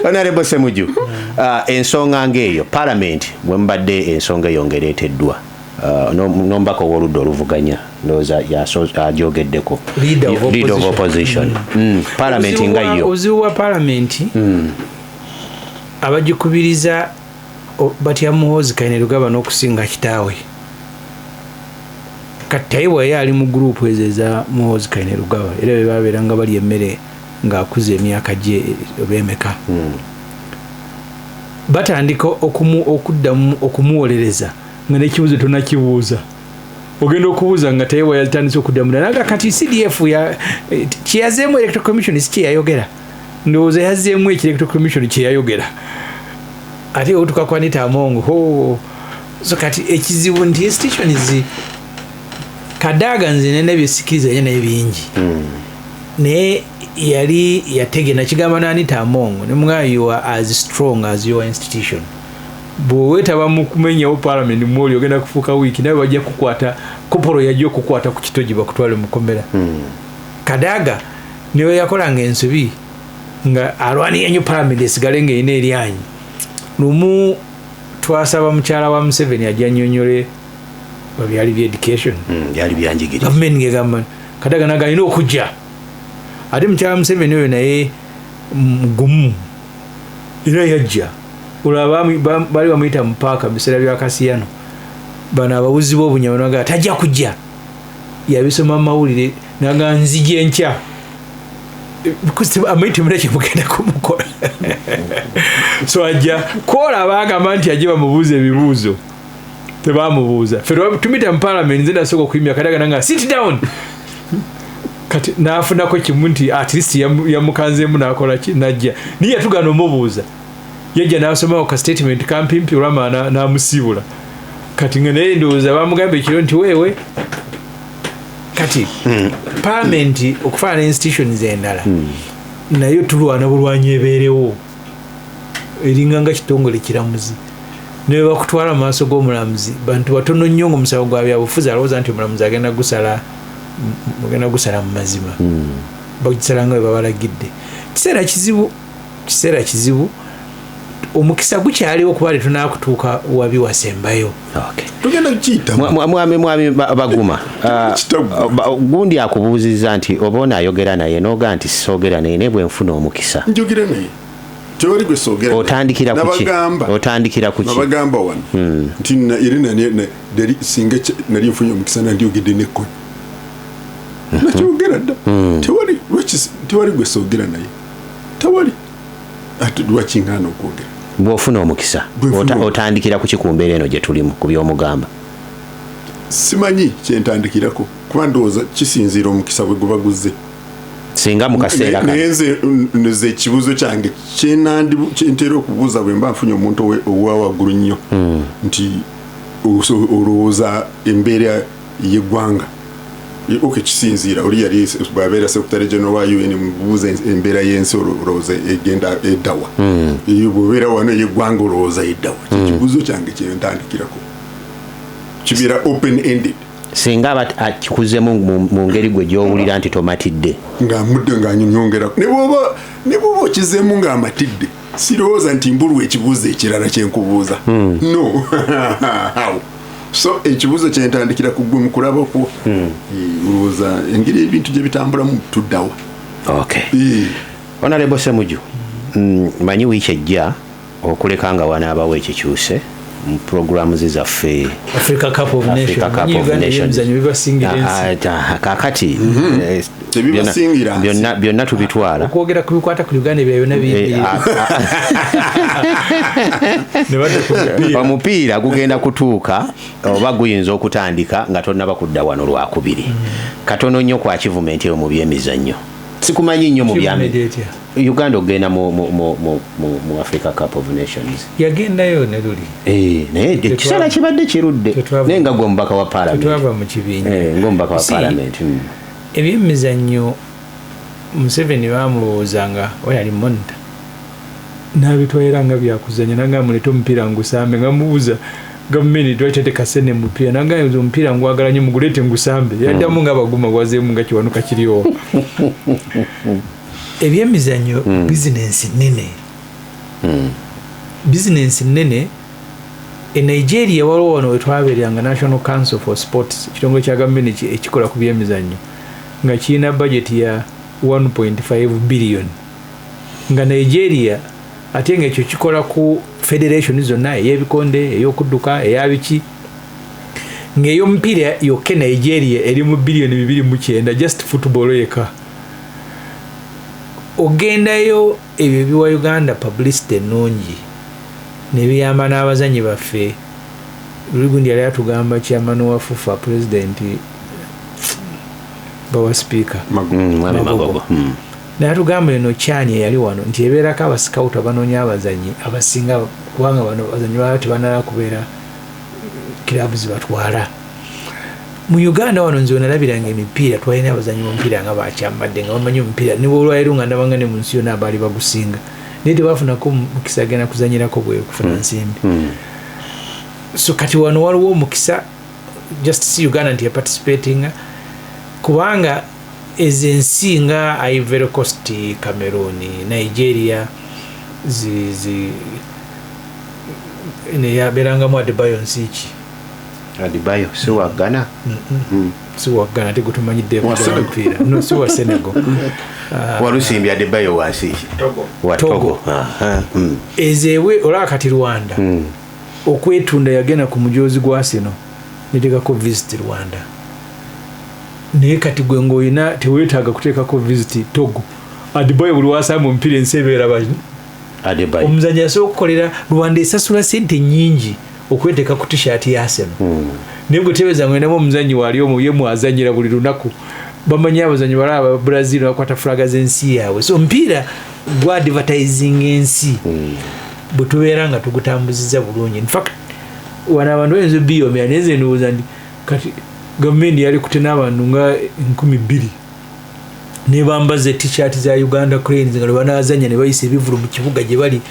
Honorable Ssemujju ensonga ng'eyo Parliament bwe mbadde ensonga eyo ngereeteddwa n'omubaka ow'oludda oluvuganya ndowooza agyogeddeko leader of opposition Parliament nga yo obuzibu bwa Parliament abagikubiriza batya Muhoozi Kainerugaba n'okusinga kitaawe kati Tayiwa yali mu gurupu ezo eza Muhoozi Kainerugaba era bwe babeeranga bali emmere ng'akuza emyaka gye beemeka batandika okuddamu okumuwolereza nga n'ekibuzo tonakibuuza ogenda okubuuza nga Tayiwa yatandise okuddamu naga kati CDF kyeyazeemu Electoral Commission si kyeyayogera ndowooza yazzeemu Electoral Commission kyeyayogera ate otuka kwa Anita Among so kati ekizibu nti institutions Kadaga nze nene byesikiriza ye naye bingi naye yali yategena kigamba na Anita Among ne mga you are as strong as your institution bwetaba mu kumenyawo Parliament mwoli ogenda kufuuka wiiki naye bajja kukwata kopolo yajja okukwata ku kitogi bakutwale mukomera Kadaga niwe yakolanga ensobi nga alwanira nnyo Parliament esigale ng'erina eryanyi lumu twasaba mukyala wa Museveni ajja nnyonnyole babyali bya education byali byanjigiriza gavumenti ngegamba Kadaga naga alina okujja ate mukyala Museveni oyo naye mugumu era yajja olaba bali bamuyita mu paaka biseera bya Kasiyano bano abawuzi b'obunyama naga tajja kujja yabisoma mu mawulire naga nzije enkya amuyita muna kyemugenda kumukola so ajja kola abagamba nti ajje bamubuuza ebibuuzo tebamubuuza ffe tumita mu Parliament nze nasooka okuyimya Kadaga nanga sit down kati naafunako kimu nti at least yamukanzeemu n'akola ki najja niye yatugana omubuuza yajja n'asomawo ka statement kampimpi olwama n'amusiibula kati nga naye ndowooza bamugamba ekiro nti weewe kati Parliament okufaana institutions endala nayo tulwana bulwanyi ebeerewo eringa nga kitongole kiramuzi naye bakutwala mu maaso g'omulamuzi bantu batono nnyo ng'omusawo gwa byabufuzi alowooza nti omulamuzi agenda gusala mu mazima bagisala nga bwe babalagidde kiseera kizibu omukisa gukyaliwo kuba tunakutuuka wabi wasembayo. Tugenda kuyita mwami Baguma gundi akubuuzizza nti oba onaayogera naye n'oga nti soogera naye naye bwe nfuna omukisa njogera naye tewali gwe soogera otandikira ku ki nabagamba wano nti era singa nali nfunye omukisa nandyogedde nekkoni nakyogera dda tewali gwe soogera naye tewali ate lwaki ngaana okwogera bw'ofuna omukisa otandikira ku kikumbeera eno gye tulimu ku by'omugamba simanyi kyentandikirako kuba ndowooza kisinziira omukisa bwe guba guzze singa mu kaseera naye nze ekibuuzo kyange kyentera okubuuza bwe mba nfunye omuntu owa waggulu nnyo nti olowooza embeera y'eggwanga kisinziira oli yali bwabeera secretary general wa UN mubuuza embeera y'ensi olowooza egenda eddawa bwobeera wano y'eggwanga olowooza eddawa kibuuzo kyange kyentandikirako kibeera open ended singa akikuzemu mu ngeri gwe gy'owulira nti tomatidde ng'amudde ng'anyongerako ne bw'oba okizemu ng'amatidde sirowooza nti mbulwa ekibuuzo ekirala kyenkubuuza no so ekibuuzo kyentandikira ku gwe mu kulaba kwo olowooza engeri ebintu gye bitambulamu tuddawa. Honorable Ssemujju manyi wiiki ejja okuleka nga wanaabawo ekikyuse mu programu zaffe Africa Cup of Nations kakati tebibasingira byonna tubitwala okwogera ku bikwata ku Uganda byonna omupiira gugenda kutuuka oba guyinza okutandika nga tonnaba kudda wano lwakubiri katono nnyo kwa kivumenti eyo mu byemizannyo sikumanyi nnyo mu byami Uganda ogenda mu Africa Cup of Nations yagendayo ne luli naye ekiseera kibadde kirudde naye nga gwe omubaka wa parliament tetwava mu kibiina ng'omubaka wa parliament ebyemizannyo Museveni bamulowoozanga oyali monita n'abitwalira nga byakuzanya nanga muleta omupiira ngusambe nga mubuuza gavumenti lwaki tekasene mupiira nanga omupiira ngwagala nnyo mugulete ngusambe yaddamu nga Baguma gwazeemu nga kiwanuka kiriwo ebyemizannyo bizinensi nnene e Nigeria waliwo wano wetwabeeranga National Council for Sports ekitongole kya gavumenti ekikola ku byemizannyo nga kirina budget ya 1.5 billion nga Nigeria ate nga ekyo kikola ku federation zonna ey'ebikonde ey'okudduka eyabiki ng'ey'omupiira yokka Nigeria eri mu biliyoni 2.9 just football yeka ogendayo ebyo biwa Uganda publicity ennungi ne biyamba n'abazanyi baffe Lugundi yali atugamba chairman wa FUFA president bawa speaker Magogo naye atugamba eno kyani yali wano nti ebeerako abasikawuta banoonya abazanyi abasinga kubanga bano abazanyi baba tebanala kubeera kirabu zibatwala mu Uganda wano nze onalabiranga emipiira twalina abazanyi b'omupiira nga bakyambadde nga bamanyi omupiira ne olwaleero nga ndabanga ne mu nsi yonna abaali bagusinga naye tebafunako mukisa agenda kuzanyirako bwe kufuna nsimbi so kati wano waliwo omukisa just see Uganda nti yaparticipatinga kubanga ezensi nga Ivory Coast, Cameroon, Nigeria ne yabeerangamu Adebayo Nsiki Adebayo si wa Ghana si wa Ghana tegutumanyidde omupiira no si wa Senegal walusimbi Adebayo wa Nsiki wa Togo ezewe olaba kati Rwanda okwetunda yagenda ku mujozi gwa Arsenal netekako visit Rwanda naye kati gwe ng'olina teweetaaga kuteekako visit Togo Adebayo buli wasamba omupiira ensi ebeera Adebayo omuzannyi asobola okukolera Rwanda esasula ssente nnyingi okweteeka ku t-shirt ya Arsenal naye gwe tebeeza ng'olinamo omuzannyi waali omu ye mwazannyira buli lunaku bamanyi abazannyi balaba aba Brazil bakwata fulaga z'ensi yaabwe so omupiira gwa advertising ensi bwe tubeera nga tugutambuziza bulungi in fact wano abantu bayinza obbiyomera naye nze ndowooza nti kati gavumenti yali kute n'abantu nga 2,000 ne bambaza t-shirt za Uganda Cranes nga banazanya ne bayisa ebivulu mu kibuga gye bali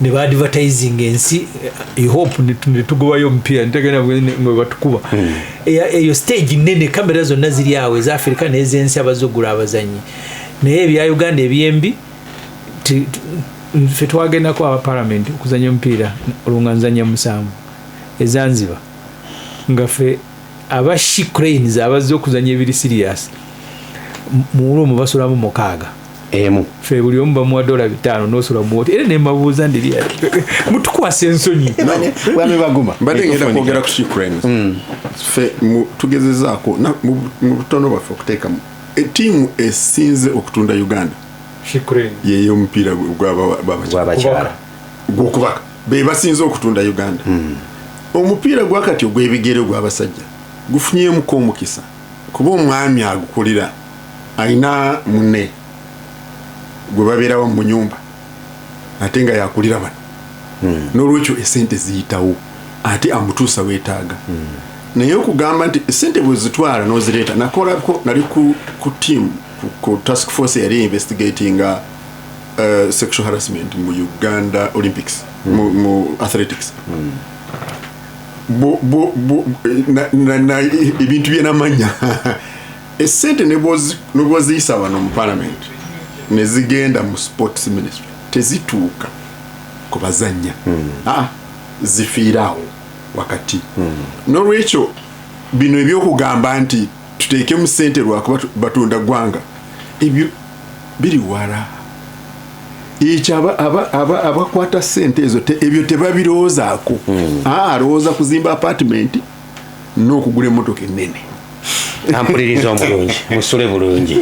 ne ba advertising ensi hope ne tugobayo omupiira ntegena ngo batukuba eyo stage nene kamera zonna ziri awo eza Africa n'ez'ensi abazogula abazanyi naye ebya Uganda ebyembi ffe twagendako aba parliament okuzanya omupiira olunga nzanya musanvu ezanzibar nga ffe aba She Cranes abazze okuzanya ebiri serious muulwo mubasulamu 6 emu ffe buli omu bamuwa $5 nosula muwoti era nemabuuza ndiri mutukwasa ensonyi bwami baguma mbadde ngenda kwogera ku She Cranes ffe tugezezaako mu butono bwaffe okuteekamu ettiimu esinze okutunda Uganda She Cranes yeyo omupiira gw'abakyala gw'okubaka be basinze okutunda Uganda omupiira gwakati ogw'ebigere gw'abasajja gufunyeemuko omukisa kuba omwami agukulira alina munne gwe babeerawo mu nyumba ate nga yakulira bano n'olwekyo esente ziyitawo ate amutuusa weetaaga naye okugamba nti esente bwe zitwala n'ozireeta nakolako nali ku team ku task force yali investigating sexual harassment mu Uganda Olympics mu athletics ebintu byenamanya esente nebwoziyisa wano mu parliament nezigenda mu sports ministry tezituuka ku bazanya zifiiraawo wakati n'olwekyo bino ebyokugamba nti tuteekemu ssente lwakuba batunda ggwanga ebyo biri wala ekyo abakwata ssente ezo ebyo tebabirowoozaako alowooza kuzimba apartment n'okugula emmotoka ennene ampuliriza omulungi musule bulungi